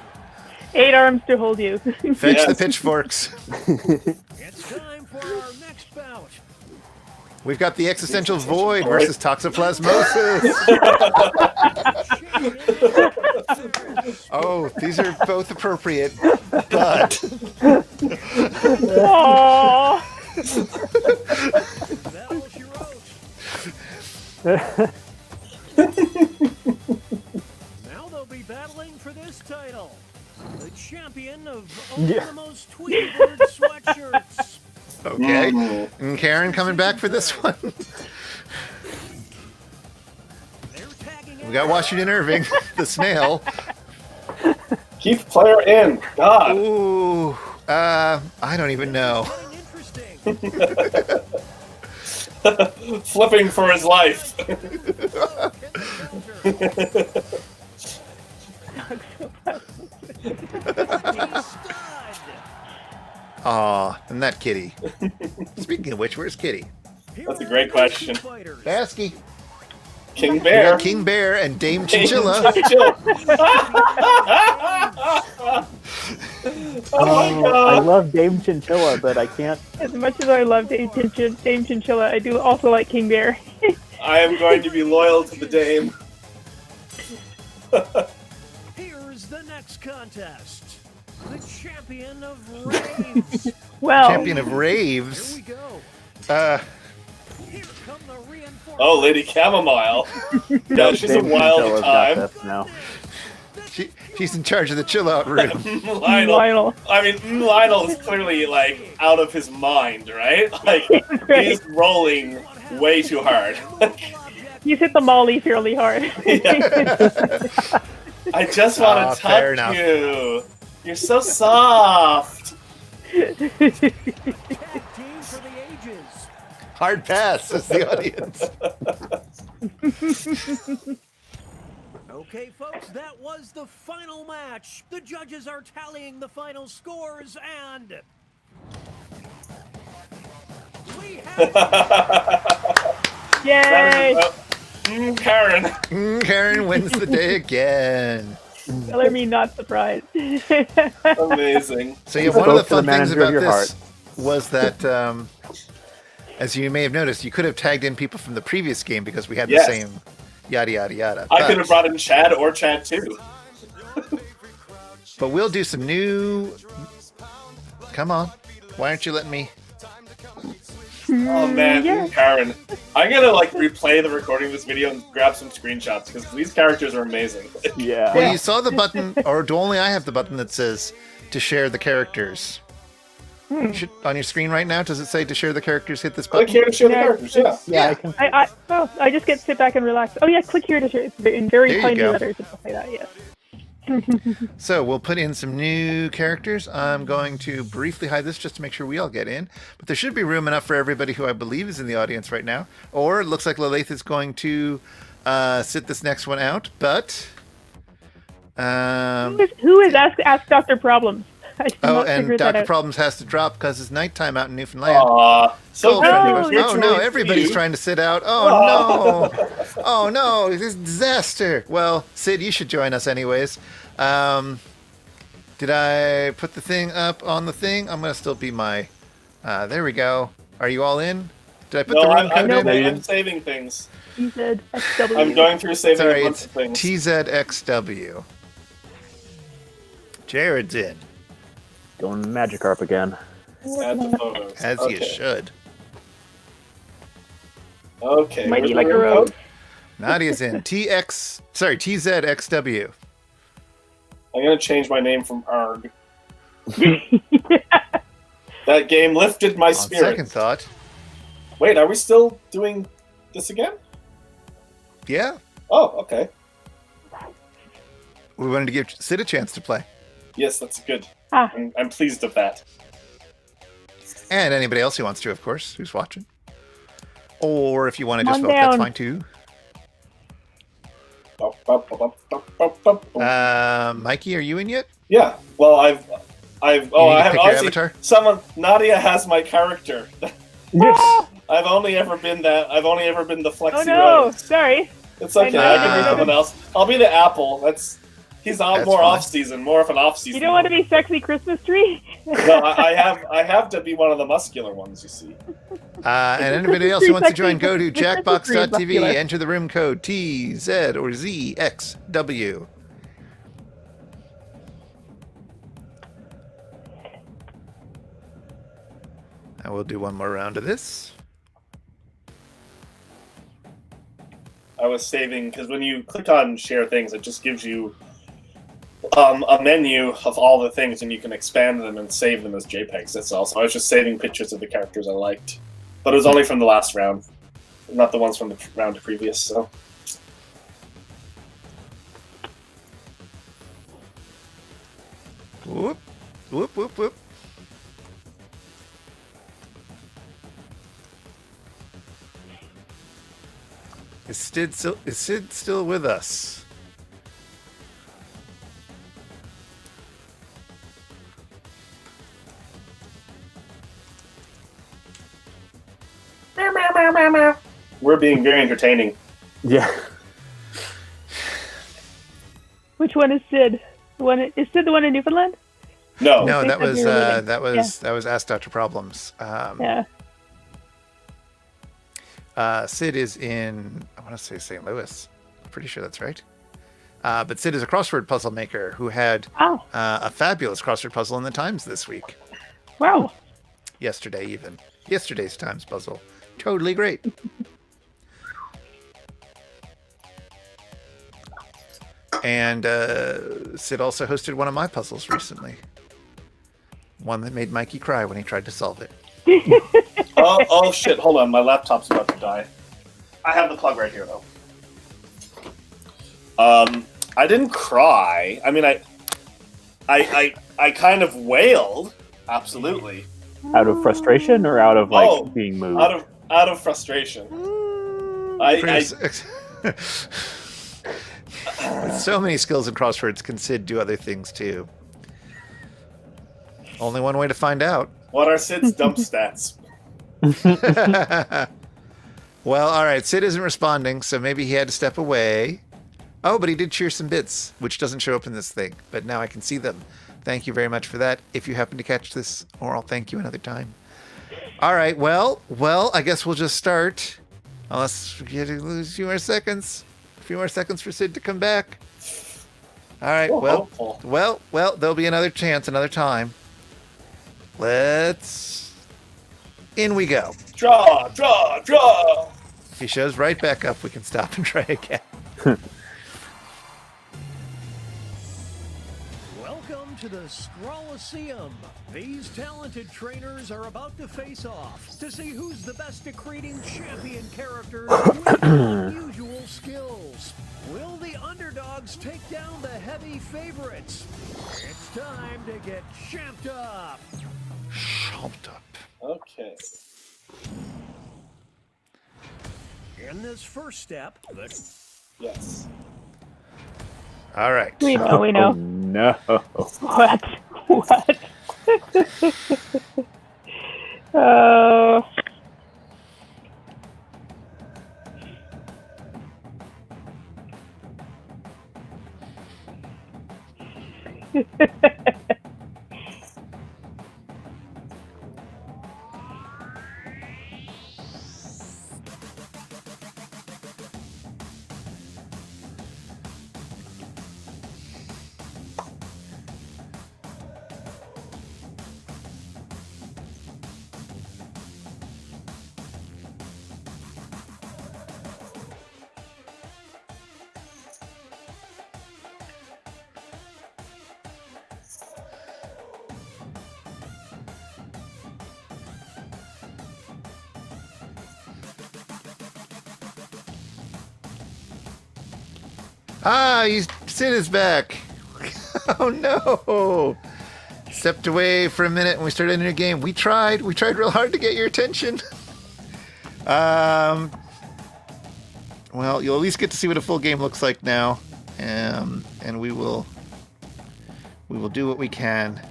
8 arms to hold you. Fetch Yes. the pitchforks. It's time for our next bout. We've got the existential void versus toxoplasmosis. Oh, these are both appropriate, but Aww. That all she wrote. Now they'll be battling for this title. The champion of only Yeah. the most Tweety-bird sweatshirts. okay. And Karen coming back for this one. They're tagging We got Washington Irving, the snail. Keep player in. God. Ooh, I don't even know. Interesting. Flipping for his life. Aw, and that kitty. Speaking of which, where's Kitty? That's a great question. Basky. King We Bear. got King Bear and Dame Chinchilla. Chinchilla. Oh my I god. love Dame Chinchilla, but I can't. As much as I love Dame Chinchilla, I do also like King Bear. I am going to be loyal to the Dame. Here's the next contest. The champion of raves. Well, Champion of Here raves. we go. Here come the reinforcements. Oh, Lady Chamomile. Yeah, she's a Dame wild Chinchilla's got time. this now. She's in charge of the chill out room. Lionel. Lionel. I mean, Lionel is clearly like out of his mind, right? Like he's rolling way too hard. He's hit the molly fairly hard. I just want to fair touch enough. you. You're so soft. Tag team for the ages. Hard pass, says the audience. Okay, folks, that was the final match. The judges are tallying the final scores, and we have Yay! Karen. Karen wins the day again. Color me not surprised. Amazing. So yeah, one of the Spoke to the fun things manager of about your this heart. was that, as you may have noticed, you could have tagged in people from the previous game because we had the Yes. same yada yada yada. I could have brought in Chad or Chad too. But we'll do some new. Come on, why aren't you letting me? Oh man, Yeah. Karen. I'm gonna like replay the recording of this video and grab some screenshots because these characters are amazing. Yeah. Well, you saw the button, or do only I have the button that says to share the characters? You should, on your screen right now, does it say to share the characters? Hit this Click button. here to share the Yeah. characters, yeah. Yeah, I can. I just get to sit back and relax. Oh yeah, click here to share. It's in very There you tiny go. letters. It'll say that. Yeah. So we'll put in some new characters. I'm going to briefly hide this just to make sure we all get in. But there should be room enough for everybody who I believe is in the audience right now. Or it looks like Lilith is going to sit this next one out. But Who is Ask Dr. Problems? I did not and figure that Dr. out. Problems has to drop because it's nighttime out in Newfoundland. Aw, so Goldfish. good. Oh, Oh no, everybody's trying to sit out. Oh no. Oh no, this is a disaster. Well, Sid, you should join us anyways. Did I put the thing up on the thing? I'm going to still be my... there we go. Are you all in? Did I put No, the room I'm, code in? I'm saving things. He said SW. I'm going through saving Sorry, a bunch it's of things. TZXW. Jared's in, Going Magikarp again. Add the photos. as okay. you should. Okay. Mighty where's like the a room rose. code? Nadia's in. TZXW. I'm gonna change my name from Arg. That game lifted my On spirit. second thought, Wait, are we still doing this again? yeah, Oh, okay. we wanted to give Sid a chance to play. Yes, that's good. Ah. I'm pleased with that. And anybody else who wants to, of course, who's watching. Or if you want to Come just on vote, that's down. fine too. Mikey, are you in yet? Yeah. Well, You need I to have pick your honestly, avatar? someone. Nadia has my character. Oh, I've only ever been that. I've only ever been the Flexi oh no, Rose. sorry. It's okay. I I can be know. someone else. I'll be the Apple. He's on That's more fine. off season, more of an off season. You don't want to be sexy Christmas tree? No, I have to be one of the muscular ones. You see. And anybody else who wants to Sexy join, go to Christmas tree jackbox.tv, muscular. enter the room code TZ or ZXW. And we'll do one more round of this. I was saving because when you click on share things, it just gives you a menu of all the things, and you can expand them and save them as JPEGs. That's all. So I was just saving pictures of the characters I liked, but it was only from the last round, not the ones from the round previous. So Whoop, whoop, whoop, whoop. Is Sid still with us? we're being very entertaining. Yeah. Which one is Sid? Is Sid the one in Newfoundland? No, No, think that that'd was be really that was Ask Dr. Problems. Yeah. Sid is in, I want to say St. Louis. Pretty sure that's right. But Sid is a crossword puzzle maker who had Oh, a fabulous crossword puzzle in the Times this week. wow. Yesterday, even. Yesterday's Times puzzle. Totally great. And Sid also hosted one of my puzzles recently. One that made Mikey cry when he tried to solve it. oh shit! Hold on, my laptop's about to die. I have the plug right here though. I didn't cry. I mean, I kind of wailed. Absolutely. Out of frustration or out of like being moved? Out of frustration. With so many skills in crosswords, can Sid do other things too? Only one way to find out. What are Sid's dump stats? Well, all right. Sid isn't responding, so maybe he had to step away. Oh, but he did cheer some bits, which doesn't show up in this thing. But now I can see them. Thank you very much for that. If you happen to catch this, or I'll thank you another time. All right. Well, I guess we'll just start. Unless we lose a few more seconds. A few more seconds for Sid to come back. All right. Well, there'll be another chance, another time. In we go. Draw. If he shows right back up, we can stop and try again. Welcome to the Scrolliseum. These talented trainers are about to face off to see who's the best at creating champion characters with unusual skills. Will the underdogs take down the heavy favorites? It's time to get champed up. Chomped up. Okay. In this first step, Yes. All right. We know. Oh, no. What? Oh. Sid is back. Oh no. Stepped away for a minute and we started a new game. We tried real hard to get your attention. Well, you'll at least get to see what a full game looks like now. And we will do what we can.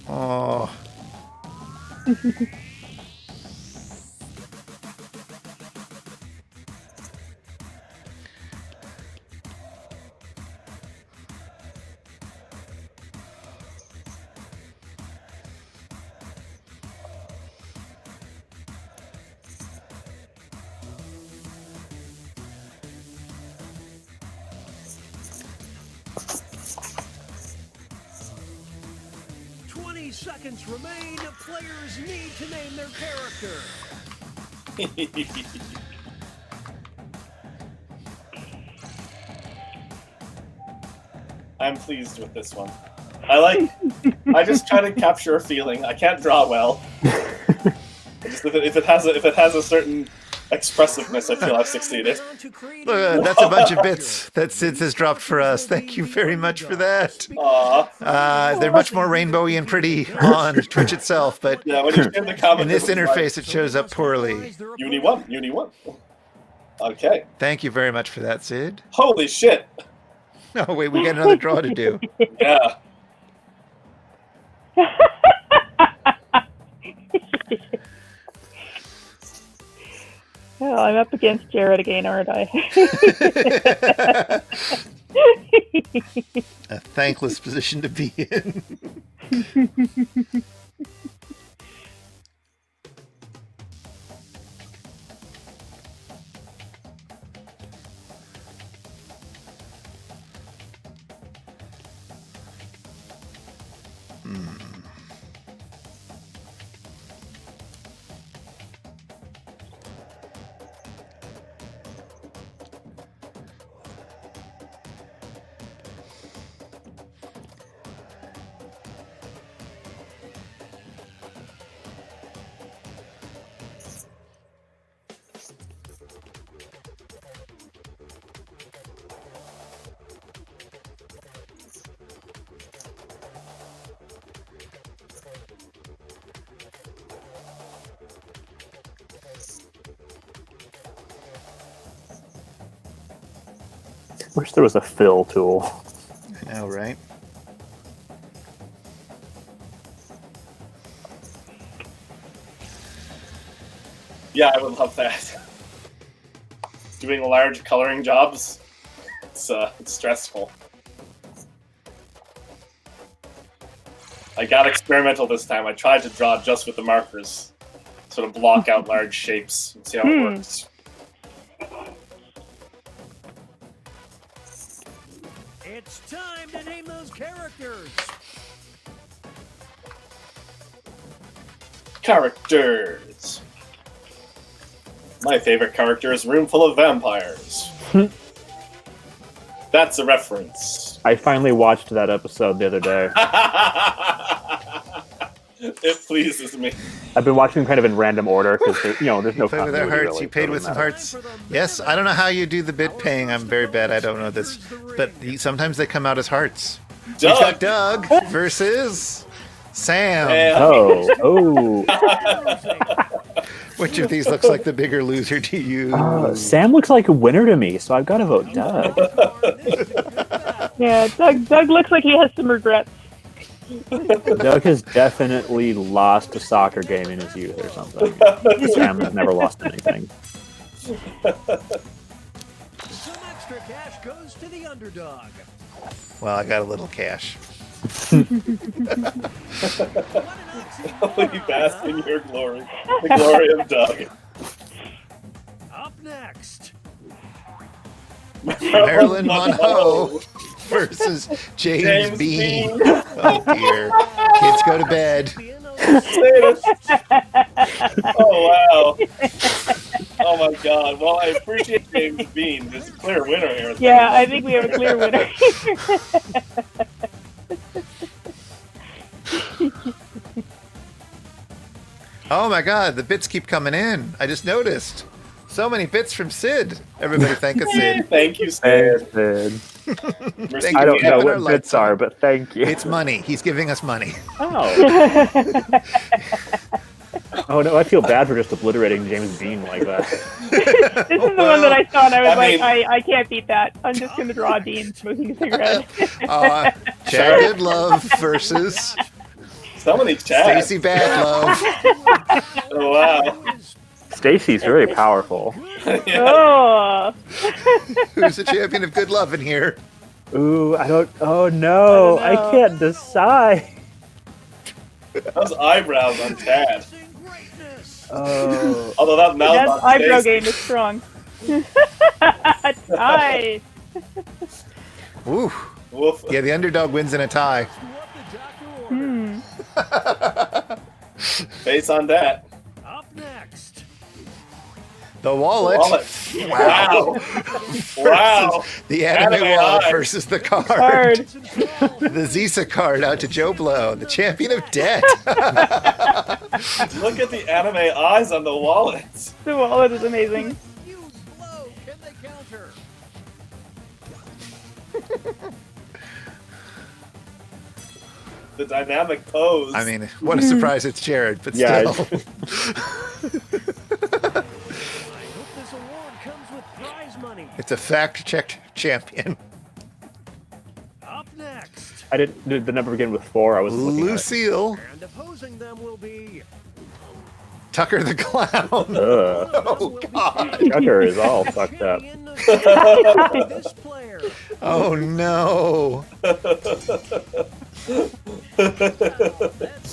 Oh. seconds remain. Players need to name their character. I'm pleased with this one. I just try to capture a feeling. I can't draw well. If it has a certain expressive,ness, I feel I've succeeded. Look, that's a bunch of bits that Sid has dropped for us. Thank you very much for that. They're much more rainbowy and pretty on Twitch itself, but yeah, when you share the comment, in this interface, it shows up poorly. Uni 1. Okay. Thank you very much for that, Sid. Holy shit. Oh, wait, we got another draw to do. Yeah. Well, I'm up against Jared again, aren't I? A thankless position to be in. Wish there was a fill tool. I know, right? Yeah, I would love that. Doing large coloring jobs, it's stressful. I got experimental this time. I tried to draw just with the markers, sort of block out large shapes and see how it works. It's time to name those characters. Characters. My favorite character is Room Full of Vampires. That's a reference. I finally watched that episode the other day. It pleases me. I've been watching them kind of in random order because there's no Played with continuity. their hearts. Really, You paid so with it some doesn't hearts. Yes, I don't know how you do the bit paying. I'm very bad. I don't know this, but sometimes they come out as hearts. We've got Doug! Doug versus Sam. Yeah. matter. Oh. Which of these looks like the bigger loser to you? Sam looks like a winner to me, so I've got to vote Doug. Yeah, Doug looks like he has some regrets. Doug has definitely lost a soccer game in his youth or something. Sam has never lost anything. Some extra cash goes to the underdog. Well, I got a little cash. Only bask in your glory. The glory of Doug. Up next, Marilyn Monroe versus James Bean. Oh dear. Kids go to bed. Oh wow. Oh my god. Well, I appreciate James Bean. There's a clear winner here. Yeah, I think we have a clear winner. Oh my god, the bits keep coming in. I just noticed. So many bits from Sid. Everybody thank us, Sid. Thank you, Thanks, Sid. Sid. Thank I you don't for know keeping our what lights bits are, on. but thank you. It's money. He's giving us money. Oh. Oh no, I feel bad for just obliterating James Bean like that. This is the one that I saw, and I was I mean- I can't beat that. I'm just going to draw Dean smoking a cigarette. Jagged Love versus So many chats. Stacy Bad Love. Oh wow. Stacy's very powerful. Oh. Who's the champion of good love in here? Ooh, I don't. Oh no, I don't I know. can't decide. Those eyebrows on Tad. greatness. Oh, Although that mouth That on eyebrow Stacy- game is strong. Tied. Ooh. Woof. Yeah, the underdog wins in a tie. What the doctor ordered. Face on that. Up next, The wallet. Wow. Wow. The anime Anime wallet eye. versus the card. Hard. The Zisa card out to Joe Blow, the champion of debt. Look at the anime eyes on the wallets. The wallet is amazing. huge blow. Can they counter? The dynamic pose. I mean, what a surprise it's Jared, but Yeah, still. I hope this award comes with prize money. It's a fact-checked champion. Up next, I didn't. Did the number begin with 4? I was looking at it. Lucille and opposing them will be. Tucker the Clown. Ugh. Oh, God. Tucker is all fucked up. Champion of this player. Oh, no. That's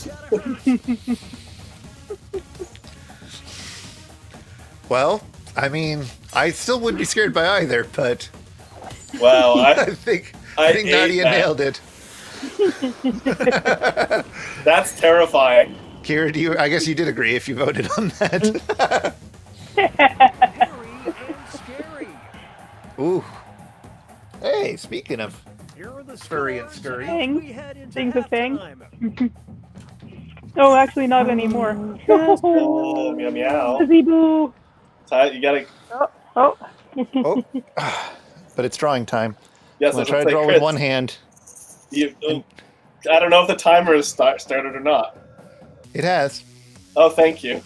gotta hurt. Well, I mean, I still wouldn't be scared by either, but Wow. I think I hate Nadia that. nailed it. That's terrifying. Kira, I guess you did agree if you voted on that. Hairy and scary. Ooh. Hey, speaking of Here are the Furry and scores scurry. as we head into Thing's a thing. halftime. Oh, actually, not anymore. Oh, meow meow. Zeeboo. So you gotta. Oh. oh, but it's drawing time. Yes, I'm gonna that's try to like draw Chris. with one hand. I don't know if the timer is started or not. It has. Oh, thank you.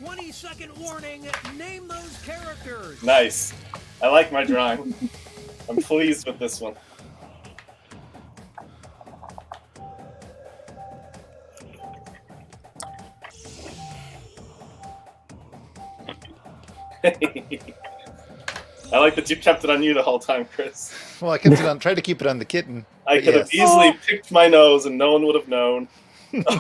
"20-second warning. Name those characters." Nice. I like my drawing. I'm pleased with this one. I like that you kept it on you the whole time, Chris. Well, I kept it on. Tried to keep it on the kitten. I but could have yes. easily picked my nose and no one would have known.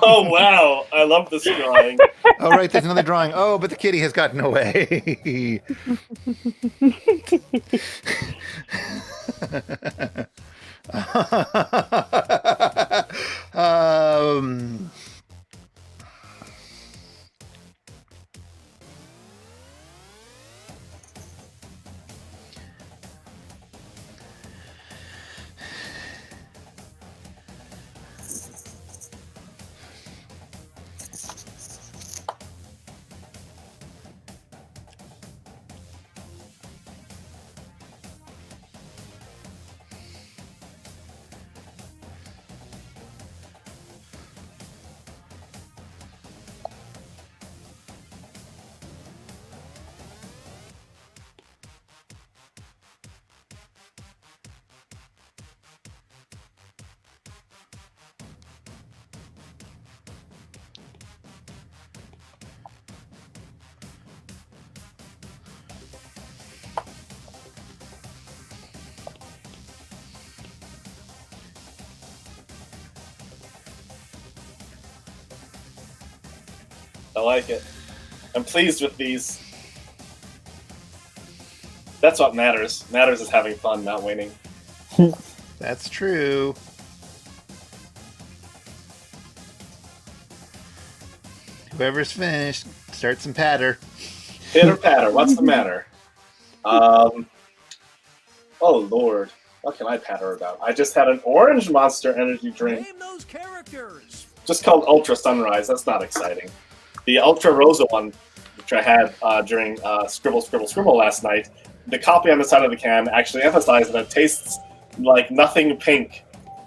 Oh, wow. I love this drawing. Oh, right. There's another drawing. Oh, but the kitty has gotten away. um. I like it. I'm pleased with these. That's what matters. Matters is having fun, not winning. That's true. Whoever's finished, start some patter. Pitter patter. What's the matter? Oh Lord, what can I patter about? I just had an orange Monster Energy drink, Name those characters. just called Ultra Sunrise. That's not exciting. The Ultra Rosa one, which I had during Scribble Scribble Scribble last night, the copy on the side of the can actually emphasized that it tastes like nothing pink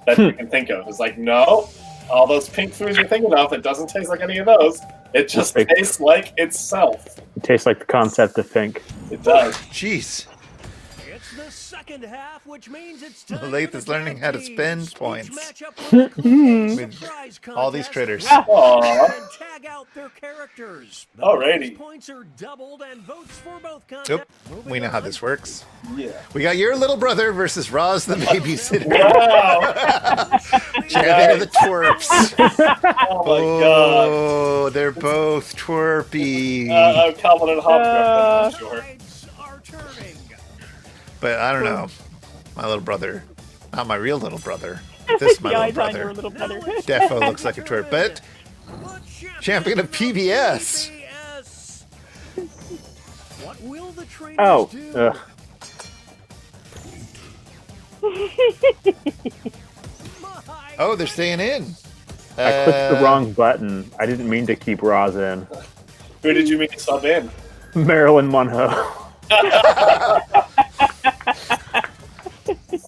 that you can think of. It's like, no, all those pink foods you're thinking of, it doesn't taste like any of those. It just tastes like itself. It tastes like the concept of pink. It does. Jeez. It's the second half, which means it's time Lathe for is the learning tag how to teams. spend Each points. matchup will include a With surprise all these contest critters. where Aw. and tag out their characters. The Alrighty. bonus points are doubled and votes for both contests. Nope. Moving We know how on. this works. Yeah. We got your little brother versus Roz the babysitter. Wow. Champion of the twerps. Oh my god. Oh, they're both twerpy. I'm Calvin and Hobbes, I'm sure. Tides are turning. But I don't know. My little brother. Not my real little brother. This is my The little eyes on your brother. little brother. Defo looks like a twerp. But The Champion of PBS. PBS. What will the trainers Oh, do? My oh, they're staying in. I clicked the wrong button. I didn't mean to keep Roz in. Who did you mean to sub in? Marilyn Monroe. This,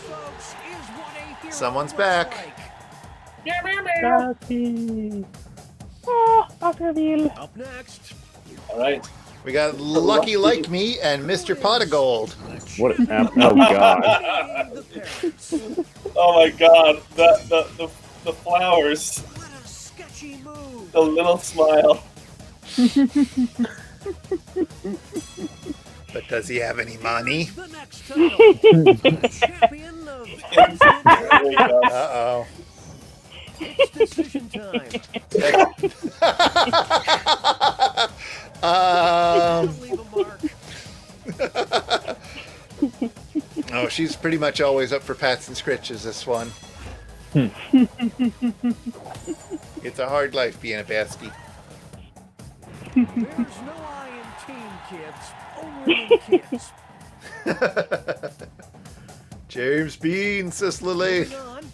folks, is what a hero Someone's looks back. like. Oh, Ockerville. Up next, All right. We got Lucky Like Me and Mr. Pot of Gold. What an app. Oh, God. the parents. Oh my god. The flowers. What a sketchy move. The little smile. But does he have any money? The next title. Champion of There we go. Uh-oh. It's decision time. Leave a mark. Oh, she's pretty much always up for pats and scritches, this one. It's a hard life being a bestie. There's no I in team, kids. Only kids. James Bean, Sis Lily. Moving on.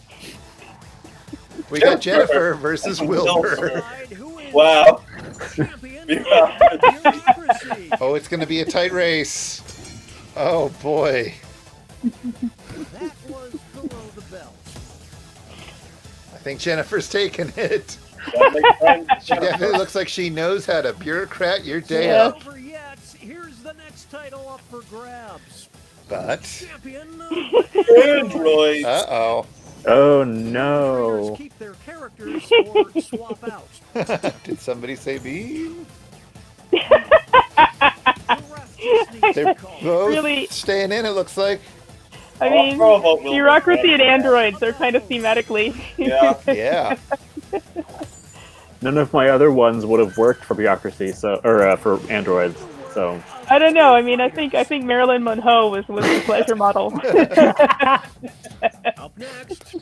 We got Jennifer versus Wilbur. Decide who is Wow. champion Yeah. of bureaucracy. Oh, it's going to be a tight race. Oh, boy. That was below the belt. I think Jennifer's taking it. That makes sense. She definitely looks like she knows how to bureaucrat your day Yeah. up. Over yet. Here's the next title up for grabs. But, Champion. Android. uh-oh. Oh Players no. keep their characters or swap out. Did somebody say me? The ref just needs They're to call. both Really- staying in, it looks like. I mean, Throw a vote, Will. bureaucracy and androids, they're kind of thematically. Yeah. Yeah. None of my other ones would have worked for bureaucracy, or for androids. So I don't know. I mean, I think Marilyn Monroe was the pleasure model. Up next.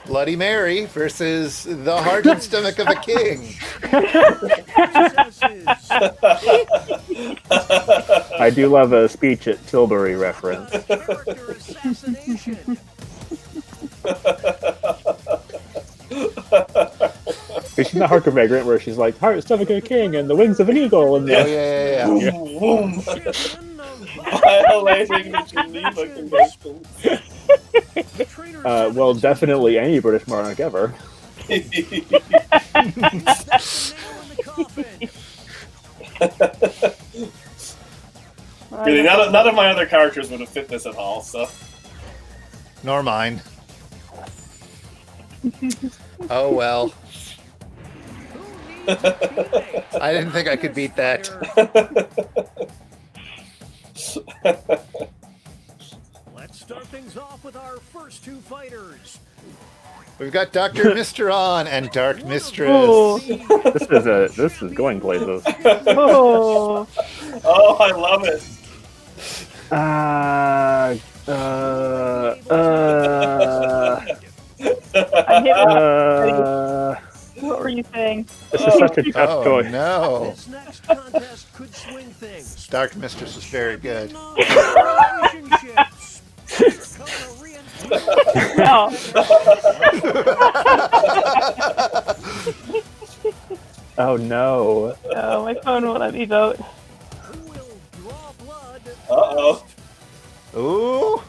Bloody Mary versus the heart and stomach of a king. Princesses. I do love a speech at Tilbury reference. Character assassination. She's in the Harker Vagrant where she's like, heart, stomach of a king, and the wings of an eagle, and Oh, the... yeah. Boom, boom. Champion of Violating the Geneva Convention. the trainer well, definitely any British monarch ever. That's the nail in the coffin. Really, none of my other characters would have fit this at all, so. Nor mine. Oh, well. Who needs a teammate? I didn't think I could beat that. Let's start things off with our first two fighters. We've got Dr. Mr. on and Dark Mistress. Oh. This is going places. Oh, Oh, I love it. I hit what were you saying? This is such a tough Oh, choice. no. This next contest could swing things. Dark Mistress was very good. Relationships. Here come the reinforcements. No. Oh no. Oh, my phone won't let me vote. Who will draw blood? Uh-oh. Ooh.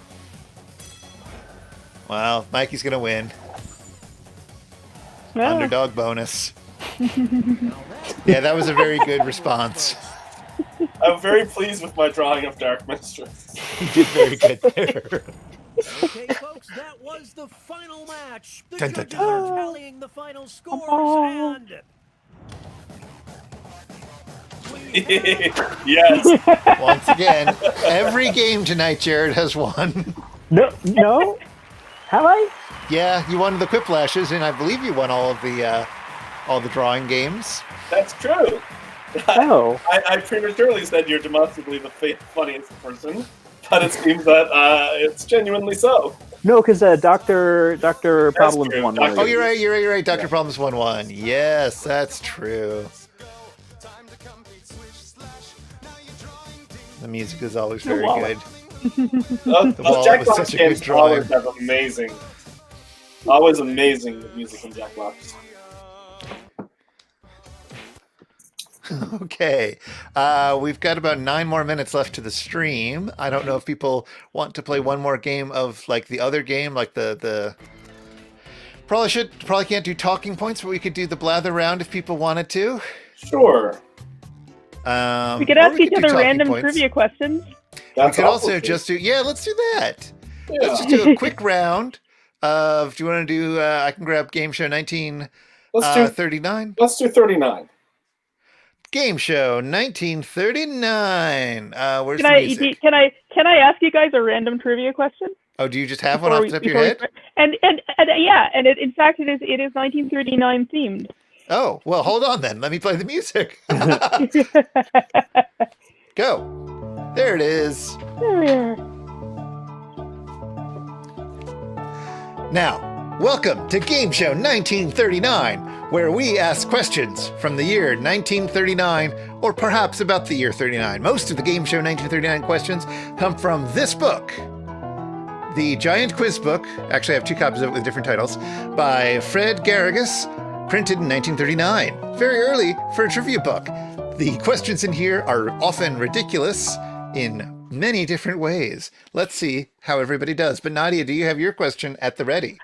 Well, Mikey's going to win. Yeah. Underdog bonus. Now that Yeah, that was a very good response. I'm very pleased with my drawing of Dark Mistress. You did very good there. Okay, folks, that was the final match. The Dun, dun, judges dun. are tallying the final scores, and Yes. Once again, every game tonight, Jared has won. No? Have I? Yeah, you won the Quiplashes, and I believe you won all the drawing games. That's true. Oh. I prematurely said you're demonstrably the funniest person, but it seems that it's genuinely so. No, because Doctor Problems true. won. Dr. Oh, you're right. Dr. Problems won one. Yes, that's true. The music is always very wallet. good. The wallet was Jackbox such a games good drawing. always amazing music in Jackbox. Okay, we've got about 9 more minutes left to the stream. I don't know if people want to play one more game of like the other game, like the. Probably can't do talking points, but we could do the blather round if people wanted to. Sure. We could or ask each do other talking random points. trivia questions. We That's could also awful. just do let's do that. Yeah. Let's just do a quick round of. Do you want to do? I can grab Game Show 1939. Let's do 39. Game Show 1939. Where's Can the I music? can I ask you guys a random trivia question? Oh, do you just have one Before off we- the top of your before we head? start? And yeah, and in fact it is 1939 themed. Oh, well, hold on then. Let me play the music. Go. There it is. There we are. Now, welcome to Game Show 1939, where we ask questions from the year 1939, or perhaps about the year 39. Most of the Game Show 1939 questions come from this book, the Giant Quiz Book. Actually, I have 2 copies of it with different titles, by Fred Garrigus, printed in 1939. Very early for a trivia book. The questions in here are often ridiculous in many different ways. Let's see how everybody does. But Nadia, do you have your question at the ready?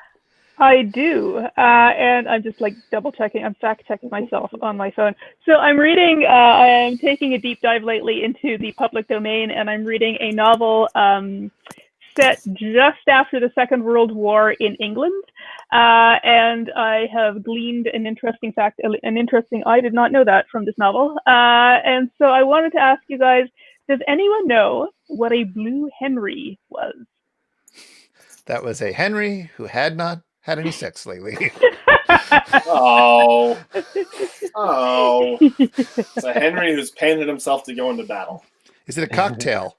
I do, and I'm just like double checking. I'm fact checking myself on my phone. So I'm reading. I am taking a deep dive lately into the public domain, and I'm reading a novel set just after the Second World War in England. And I have gleaned an interesting fact. I did not know that from this novel. And so I wanted to ask you guys: does anyone know what a Blue Henry was? That was a Henry who had not had any sex lately. Oh. It's a Henry who's painted himself to go into battle. Is it a cocktail?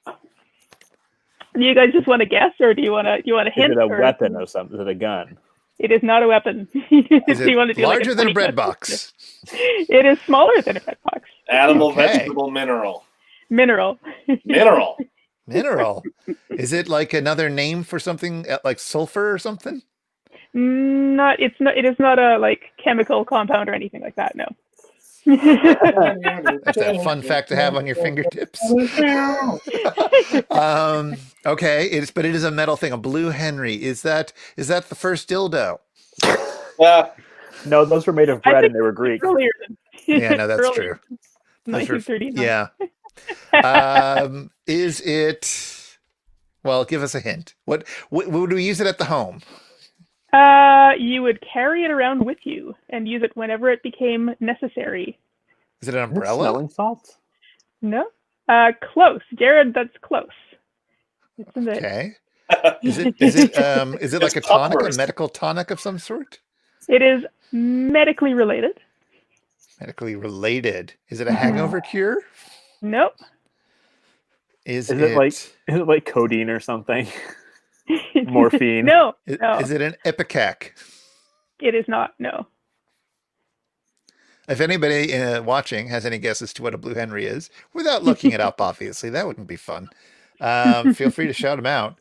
Do you guys just want to guess, or do you want to hint? Is it a or... weapon or something? Is it a gun? It is not a weapon. Is it larger than a bread box? It is smaller than a bread box. Animal, vegetable, mineral. Mineral. Mineral. Is it like another name for something like sulfur or something? It is not a like chemical compound or anything like that. No. That's a fun fact to have on your fingertips. Okay, but it is a metal thing. A Blue Henry. Is that the first dildo? No, those were made of bread and they were Greek. Earlier Yeah, no, that's earlier. true. 1939. Yeah. Is it? Well, give us a hint. What would we use it at the home? You would carry it around with you and use it whenever it became necessary. Is it an umbrella? Smelling salts? No. Close, Jared. That's close. It's in the... Okay. Is it like a tonic, a medical tonic of some sort? It is medically related. Medically related. Is it a hangover cure? Nope. Is it like codeine or something? Morphine? No. Is it an Ipecac? It is not. No. If anybody watching has any guesses to what a Blue Henry is, without looking it up, obviously, that wouldn't be fun. Feel free to shout them out.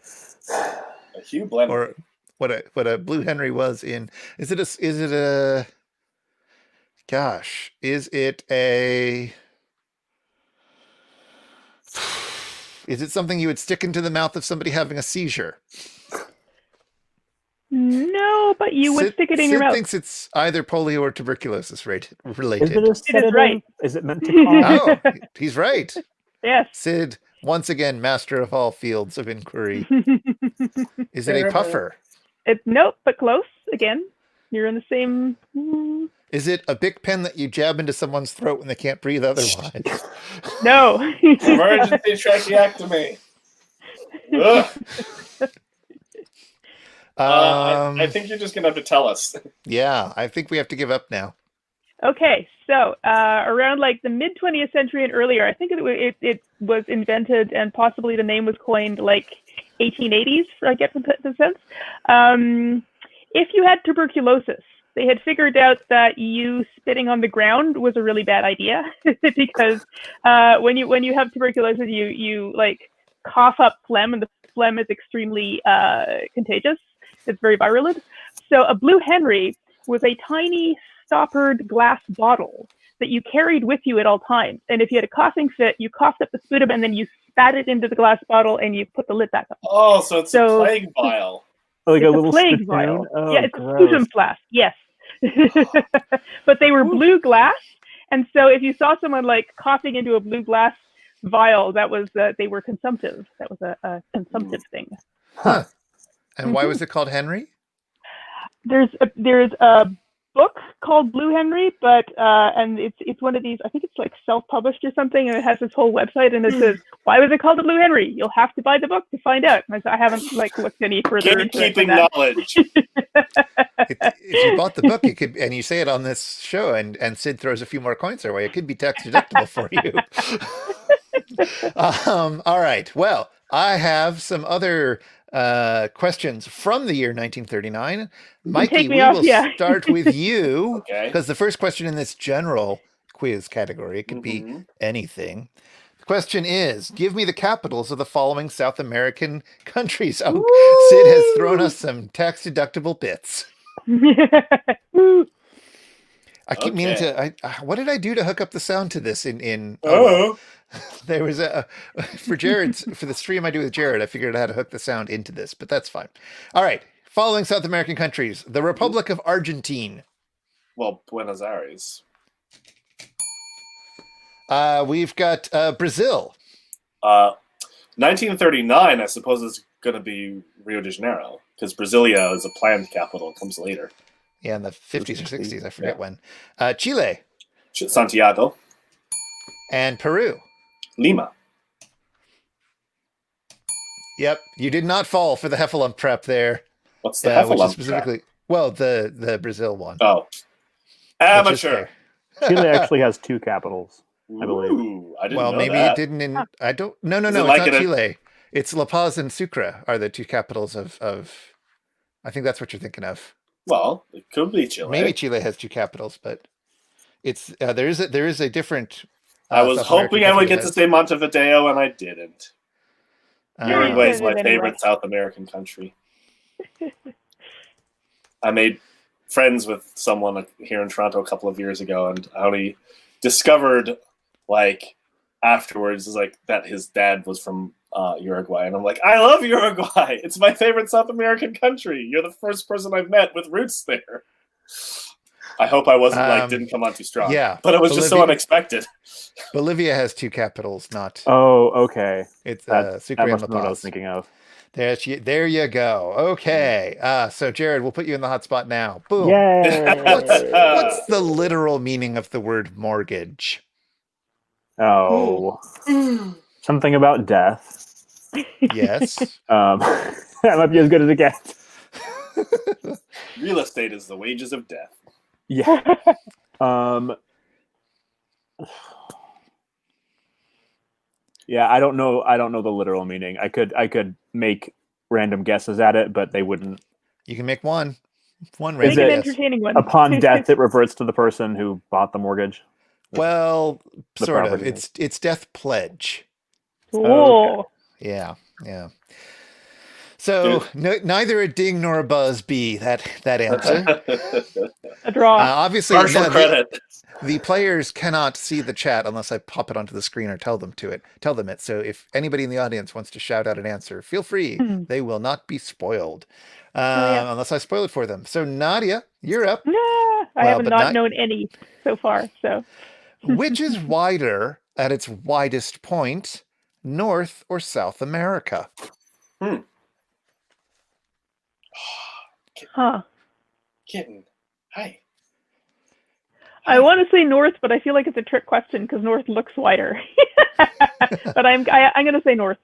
A Hugh blender. Or what a Blue Henry was in. Is it a is it something you would stick into the mouth of somebody having a seizure? No, but you would stick it in your mouth. Sid thinks it's either polio or tuberculosis related. Is it a sedative? It is right. Is it meant to calm? Oh, he's right. Yes. Sid, once again, master of all fields of inquiry. Is it a puffer? Nope, but close. Again, you're in the same... Is it a Bic pen that you jab into someone's throat when they can't breathe otherwise? No. Emergency tracheectomy. I think you're just going to have to tell us. Yeah, I think we have to give up now. Okay, so around like the mid 20th century and earlier, I think it was invented and possibly the name was coined like 1880s, I get the sense. If you had tuberculosis, they had figured out that you spitting on the ground was a really bad idea because when you have tuberculosis, you like cough up phlegm, and the phlegm is extremely contagious. It's very virulent. So a Blue Henry was a tiny stoppered glass bottle that you carried with you at all times. And if you had a coughing fit, you coughed up the sputum and then you spat it into the glass bottle and you put the lid back up. Oh, so it's a plague vial. Like it's a little plague vial. Oh, yeah, it's gross. a sputum flask. Yes. But they were blue glass. And so if you saw someone like coughing into a blue glass vial, that was they were consumptive. That was a consumptive thing. Huh. And why was it called Henry? There's a book called Blue Henry, but and it's one of these. I think it's like self-published or something, and it has this whole website, and it says, "Why was it called the Blue Henry?" You'll have to buy the book to find out. And I haven't like looked any further into it than that. Knowledge. If you bought the book, you could, and you say it on this show, and Sid throws a few more coins our way, it could be tax deductible for you. All right. Well, I have some other questions from the year 1939. Mikey, we will start with you because the first question in this general quiz category, it could be anything. The question is, give me the capitals of the following South American countries. Oh, Sid has thrown us some tax deductible bits. I keep meaning to. What did I do to hook up the sound to this? There was for the stream I do with Jared. I figured out how to hook the sound into this, but that's fine. All right, Following South American countries, the Republic of Argentine. Well, Buenos Aires. We've got Brazil. 1939, I suppose, is going to be Rio de Janeiro, because Brasilia is a planned capital. It comes later. Yeah, in the 50s or 60s, I forget when. Chile. Santiago. And Peru. Lima. Yep, you did not fall for the Heffalump trap there. What's the which is Heffalump specifically trap? Well, the Brazil one. Oh. Amateur. Chile actually has 2 capitals, I believe. Ooh, I didn't Well, know maybe that. it didn't in I don't no, Is it's it like not in a- Chile. It's La Paz and Sucre are the 2 capitals of I think that's what you're thinking of. Well, it could be Chile. Maybe Chile has 2 capitals, but it's there is a different I was South American hoping I would country get that to has- say Montevideo, and I didn't. Uruguay is did my it anyway. favorite South American country. I made friends with someone here in Toronto a couple of years ago, and I only discovered, like, afterwards, like, that his dad was from Uruguay, and I'm like, I love Uruguay. It's my favorite South American country. You're the first person I've met with roots there. I hope I wasn't didn't come on too strong. yeah, but it was just so Bolivia- unexpected. Bolivia has 2 capitals, not Oh, okay. it's That Sucre and must La be what I was Paz. thinking of. There you go. Okay. So Jared, we'll put you in the hot spot now. Boom. Yay! What's the literal meaning of the word mortgage? Oh. Something about death. Yes. That might be as good as it gets. Real estate is the wages of death. Yeah. Yeah, I don't know the literal meaning. I could make random guesses at it, but they wouldn't. You can make one. One Make random an guess. entertaining one. Upon death, it reverts to the person who bought the mortgage. Well, The sort of. property. It's death pledge. Cool. Yeah. So neither a ding nor a buzz be that answer. A draw. Obviously, Partial credit. the players cannot see the chat unless I pop it onto the screen or tell them it. So if anybody in the audience wants to shout out an answer, feel free. They will not be spoiled unless I spoil it for them. So Nadia, you're up. Nah, I have not known any so far. So Which is wider at its widest point, North or South America? huh. Kitten. Hi. I want to say north, but I feel like it's a trick question because north looks wider. But I'm going to say north.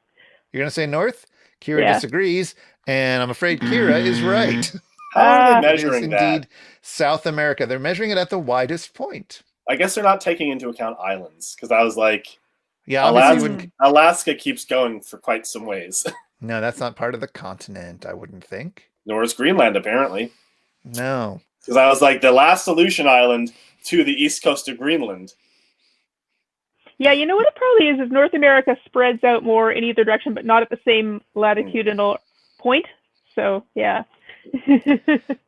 You're going to say North? Kira Yeah. disagrees, and I'm afraid Kira is right. How are they It is measuring that? indeed South America. They're measuring it at the widest point. I guess they're not taking into account islands, because I was like, Yeah, obviously Alaska, Alaska keeps going for quite some ways. no, that's not part of the continent, I wouldn't think. Nor is Greenland, apparently. No. Because I was like, the last Aleutian island to the east coast of Greenland. Yeah, you know what it probably is North America spreads out more in either direction, but not at the same latitudinal point. So, yeah.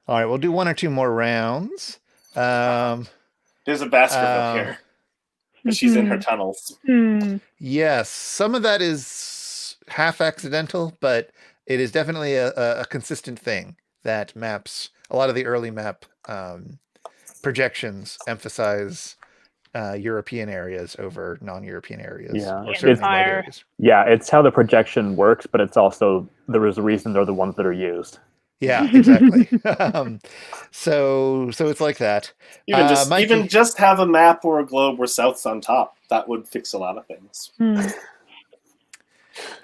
All right, we'll do 1 or 2 more rounds. There's a Baskerville here. But she's in her tunnels. Yes, some of that is half accidental, but it is definitely a consistent thing that maps, a lot of the early map projections emphasize European areas over non-European areas. Yeah. Or certainly white Empire. areas. Yeah, it's how the projection works, but it's also there is a reason they're the ones that are used. Yeah, exactly. So it's like that. Mikey. Even just have a map or a globe where south's on top. That would fix a lot of things.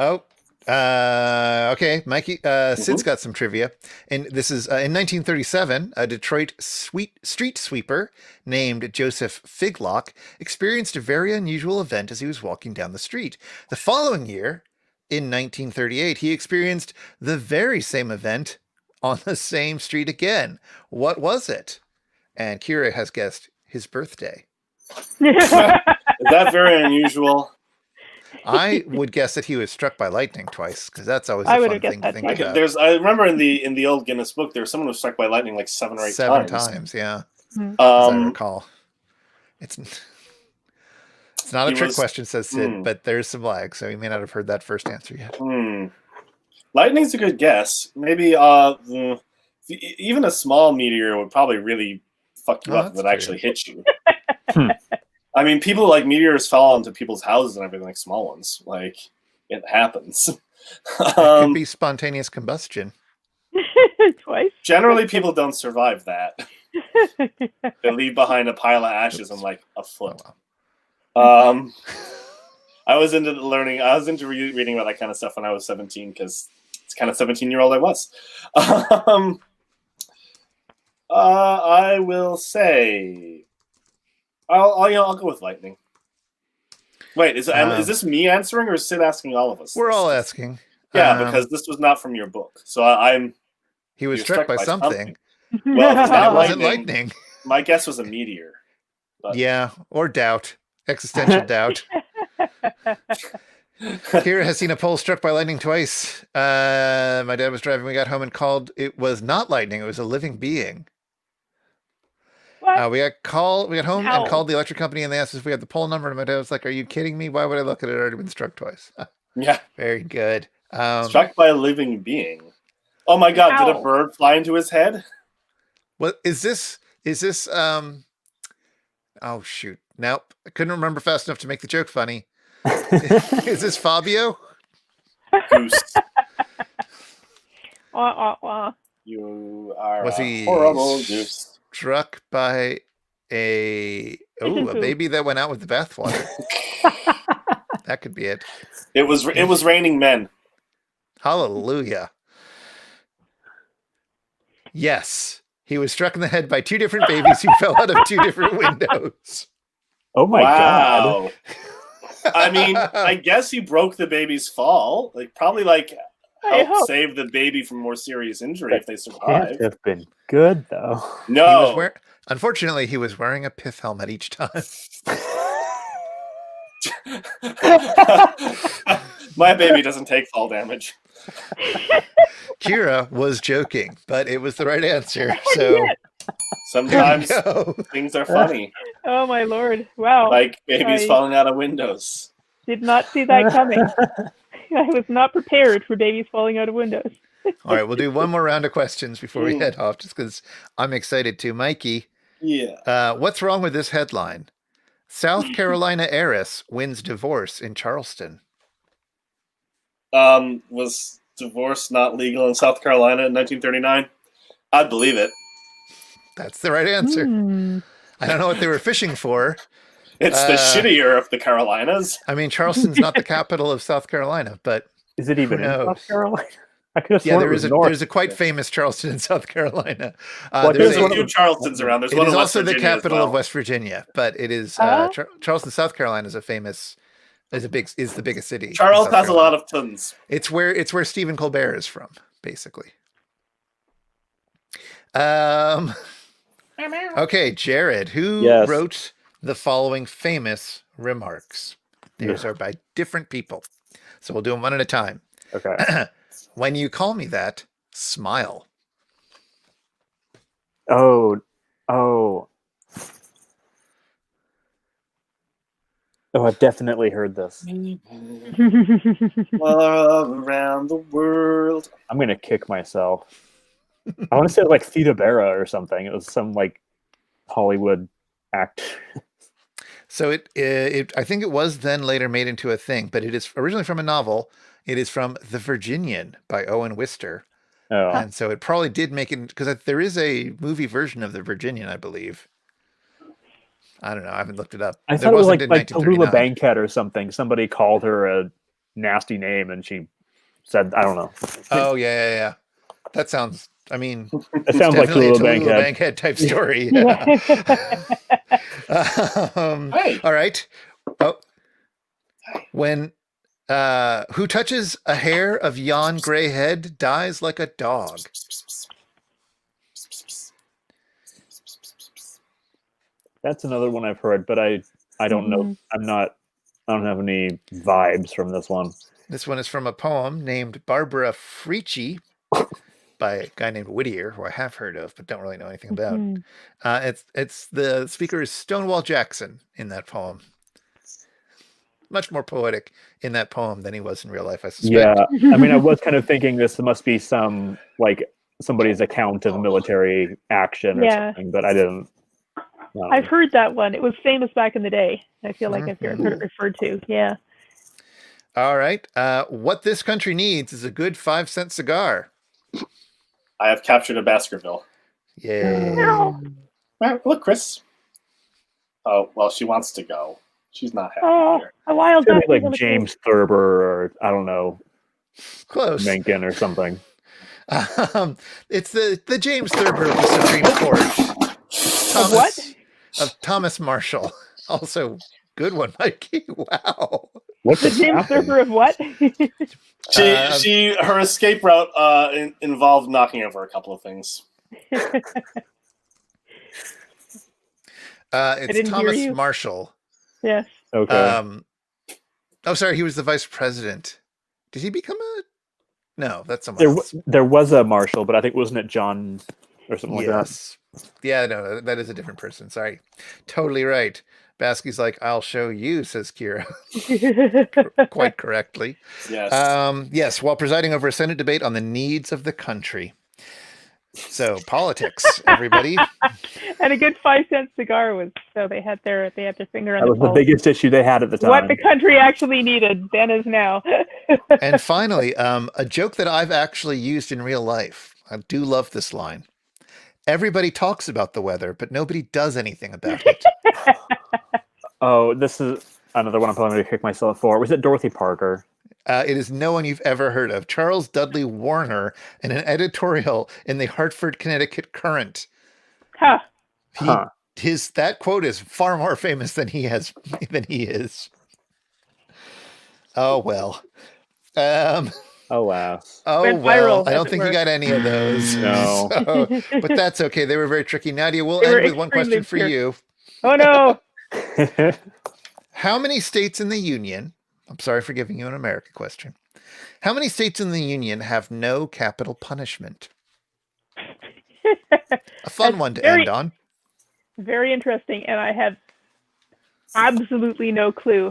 Oh, okay, Mikey. Sid's got some trivia, and this is in 1937. A Detroit street sweeper named Joseph Figlock experienced a very unusual event as he was walking down the street. The following year, in 1938, he experienced the very same event on the same street again. What was it? And Kira has guessed his birthday. Is that very unusual? I would guess that he was struck by lightning twice, because that's always I a would fun have guessed thing to that think too. about. I remember in the old Guinness book, there was someone who was struck by lightning like 7 or 8 7 times. times, yeah. As I recall. It's not a He trick was- question, says Sid, but there's some lag, so he may not have heard that first answer yet. Lightning's a good guess. Maybe even a small meteor would probably really fuck you Oh, up if that's it actually true. hit you. Hmm. I mean, people like meteors fall into people's houses and everything, like small ones. Like it happens. It could be spontaneous combustion. Twice. Generally, people don't survive that. They leave behind a pile of ashes and like a Oh, foot. well. I was into reading about that kind of stuff when I was 17 because it's kind of 17-year-old I was. I will say, I'll go with lightning. Wait, is this me answering or is Sid asking all of us? We're all asking. Yeah, because this was not from your book, so He was you're struck by something. Well, if it's That not wasn't lightning, lightning. my guess was a meteor. But... Yeah, or doubt. Existential doubt. Kira has seen a pole struck by lightning twice. My dad was driving. We got home and called. It was not lightning. It was a living being. What? We got home How? and called the electric company, and they asked us if we had the pole number. And my dad was like, "Are you kidding me? Why would I look at it? It had already been struck twice." Yeah, Very good. struck by a living being. Oh my God! Did a How? bird fly into his head? What is this? Is this? Oh shoot! Nope. I couldn't remember fast enough to make the joke funny. Is this Fabio? Goose. Wah, wah, wah. You are Was a he horrible goose. struck by a baby that went out with the bathwater? That could be it. It was raining men. Hallelujah. Yes. He was struck in the head by two different babies who fell out of two different windows. Oh my god. Wow. I mean, I guess he broke the baby's fall. Like probably like I help hope. save the baby from more serious injury if they Can't survive. have been good though. No. Unfortunately, he was wearing a pith helmet each time. My baby doesn't take fall damage. Kira was joking, but it was the right answer. So Sometimes there you go. things are funny, Oh my lord! Wow. like babies I- falling out of windows. Did not see that coming. I was not prepared for babies falling out of windows. All right, we'll do one more round of questions before we head off, just because I'm excited too. Mikey, Yeah. what's wrong with this headline? South Carolina heiress wins divorce in Charleston. Was divorce not legal in South Carolina in 1939? I'd believe it. That's the right answer. Hmm. I don't know what they were fishing for. It's the shittier of the Carolinas. I mean, Charleston's not the capital of South Carolina, but Is it even Who in knows? South Carolina? I could have yeah, sworn there it was is north. there's a quite famous Charleston in South Carolina. Well, There's There's a a- few Charlestons around. There's it one is in West also the Virginia as capital well. of West Virginia, but it is Oh. Charleston, South Carolina is the biggest city. in Charles South has a lot Carolina. of tons. It's where Stephen Colbert is from, basically. Okay, Jared, who Yes. wrote the following famous remarks? These are by different people, so we'll do them one at a time. Okay. When you call me that, smile. Oh. I've definitely heard this. All around the world. I'm gonna kick myself. I want to say like Theta Bara or something. It was some like Hollywood act. So I think it was then later made into a thing, but it is originally from a novel. It is from The Virginian by Owen Wister. Oh, And so it probably did make it, because there is a movie version of The Virginian, I believe. I don't know. I haven't looked it up. I There thought it was wasn't like in Tallulah 1939. Bankhead or something. Somebody called her a nasty name, and she said, "I don't know." Oh, yeah. That sounds, I mean, It sounds like definitely a Tallulah Tallulah Bankhead. Bankhead type story. Hey. All right. Oh, when who touches a hair of yon gray head dies like a dog. That's another one I've heard, but I don't know. I don't have any vibes from this one. This one is from a poem named Barbara Frietchie by a guy named Whittier, who I have heard of but don't really know anything about. It's the speaker is Stonewall Jackson in that poem. much more poetic in that poem than he was in real life, I suspect. Yeah, I mean, I was kind of thinking this must be some like somebody's account of military action or Yeah. something, but I didn't. I've heard that one. It was famous back in the day. I feel like I've heard it referred to. Yeah. All right. What this country needs is a good 5-cent cigar. I have captured a Baskerville. Yay. Right, look, Chris. Oh, well, she wants to go. She's not happy Oh, here. a wild It's gonna duck. be like James Thurber or I don't know, Close. Mencken or something. It's the James Thurber of the Supreme Court. What? Of Thomas Marshall. Also, good one, Mikey. Wow. What's The it James Thurber of what? Her escape route involved knocking over a couple of things. It's didn't hear Thomas you. Marshall. Yes. Okay. Oh, sorry, he was the vice president. Did he become a? No, that's someone else. There was a Marshall, but I think wasn't it John or something like that? Yes. Yeah, no, that is a different person. Sorry. Totally right. Basky's like, I'll show you, says Kira. Quite correctly. Yes. Yes, while presiding over a Senate debate on the needs of the country. So, politics, everybody. And a good 5-cent cigar was so they had their finger on That the was the pulse. biggest issue they had at the time. What the country actually needed then is now. And finally, a joke that I've actually used in real life. I do love this line. Everybody talks about the weather, but nobody does anything about it. Oh, this is another one I'm probably going to kick myself for. Was it Dorothy Parker? It is no one you've ever heard of. Charles Dudley Warner in an editorial in the Hartford, Connecticut Current. Huh. That quote is far more famous than he is. Oh well. Oh wow. Oh Went well. viral, I as don't it think were. you got any of those. No. So, but that's okay. They were very tricky. Nadia, we'll They were end with one question for extremely you. Oh no. How many states in the Union? I'm sorry for giving you an America question. How many states in the Union have no capital punishment? A fun That's one to very- end on. Very interesting, and I have absolutely no clue.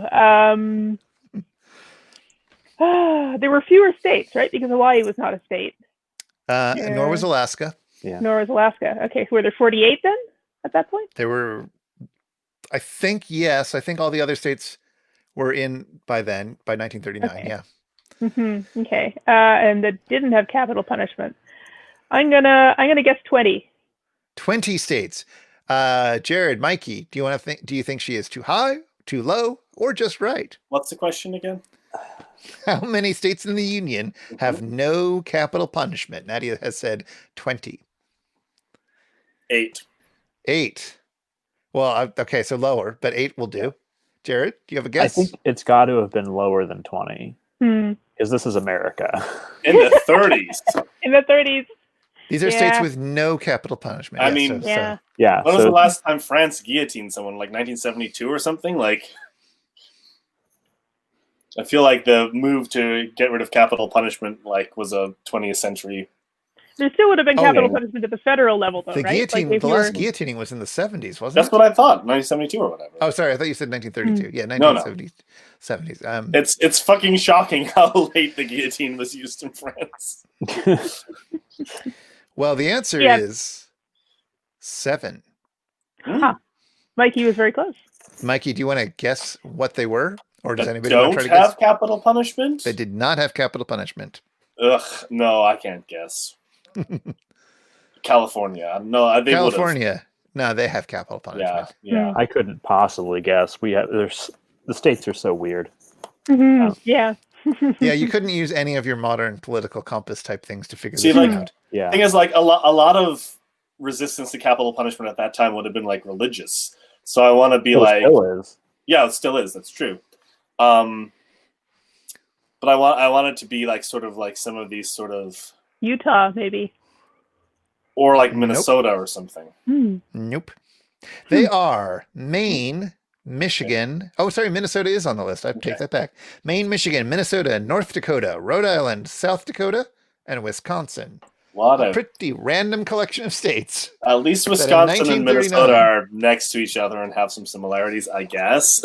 There were fewer states, right? Because Hawaii was not a state, Nor was Alaska. nor was Alaska. Okay, so were there 48 then at that point? There were, I think, yes. I think all the other states were in by then, by 1939. Okay. Yeah. Okay, and that didn't have capital punishment. I'm gonna guess 20. 20 states. Jared, Mikey, do you think she is too high, too low, or just right? What's the question again? How many states in the Union have no capital punishment? Nadia has said 20. 8. 8. Well, okay, so lower, but 8 will do. Jared, do you have a I guess? think it's got to have been lower than 20 because this is America. In the 30s. In the 30s. These are states Yeah. with no capital punishment. I Yes, mean- Yeah. Yeah. When was So the last time France guillotined someone? Like 1972 or something? Like, I feel like the move to get rid of capital punishment was a 20th century. There still would have been Oh, capital yeah. punishment at the federal level, though, the right? guillotine, if the you last were- guillotining was in the 70s, wasn't That's it? what I thought. 1972 or whatever. Oh, sorry, I thought you said 1932. Yeah, No, no. 1970s. 70s. It's fucking shocking how late the guillotine was used in France. Well, the answer Yeah. is 7. Huh. Mikey was very close. Mikey, do you want to guess what they were? Or does anybody want Don't to try to have guess? capital punishment? They did not have capital punishment. Ugh, no, I can't guess. California. No, they would've. California. No, they have capital punishment. Yeah. I couldn't possibly guess. The states are so weird. Yeah. Yeah, you couldn't use any of your modern political compass type things to figure See, this like- out. Yeah. Thing is, like a lot of resistance to capital punishment at that time would have been like religious. So I want to be Well, it like, still is. yeah, it still is. That's true. But I want it to be like sort of like some of these sort of, Utah, maybe. or like Nope. Minnesota or something. Nope. They are Maine, Michigan. Oh, sorry, Minnesota is on the list. I take that back. Maine, Michigan, Minnesota, North Dakota, Rhode Island, South Dakota, and Wisconsin. A lot A of pretty random collection of states. at least in Wisconsin and 1939 Minnesota are next to each other and have some similarities, I guess.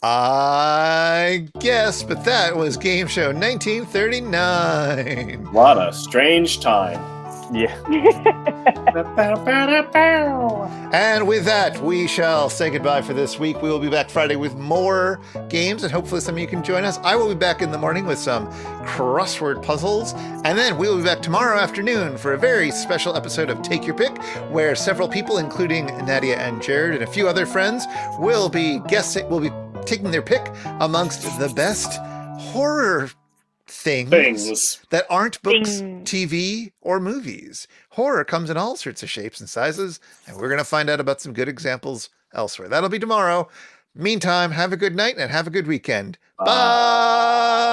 I guess, but that was Game Show 1939. What a strange time. Yeah. And with that, we shall say goodbye for this week. We will be back Friday with more games, and hopefully some of you can join us. I will be back in the morning with some crossword puzzles, and then we will be back tomorrow afternoon for a very special episode of Take Your Pick, where several people, including Nadia and Jared and a few other friends, will be taking their pick amongst the best horror things that aren't books, TV, or movies. Horror comes in all sorts of shapes and sizes, and we're going to find out about some good examples elsewhere. That'll be tomorrow. Meantime, have a good night and have a good weekend. Bye!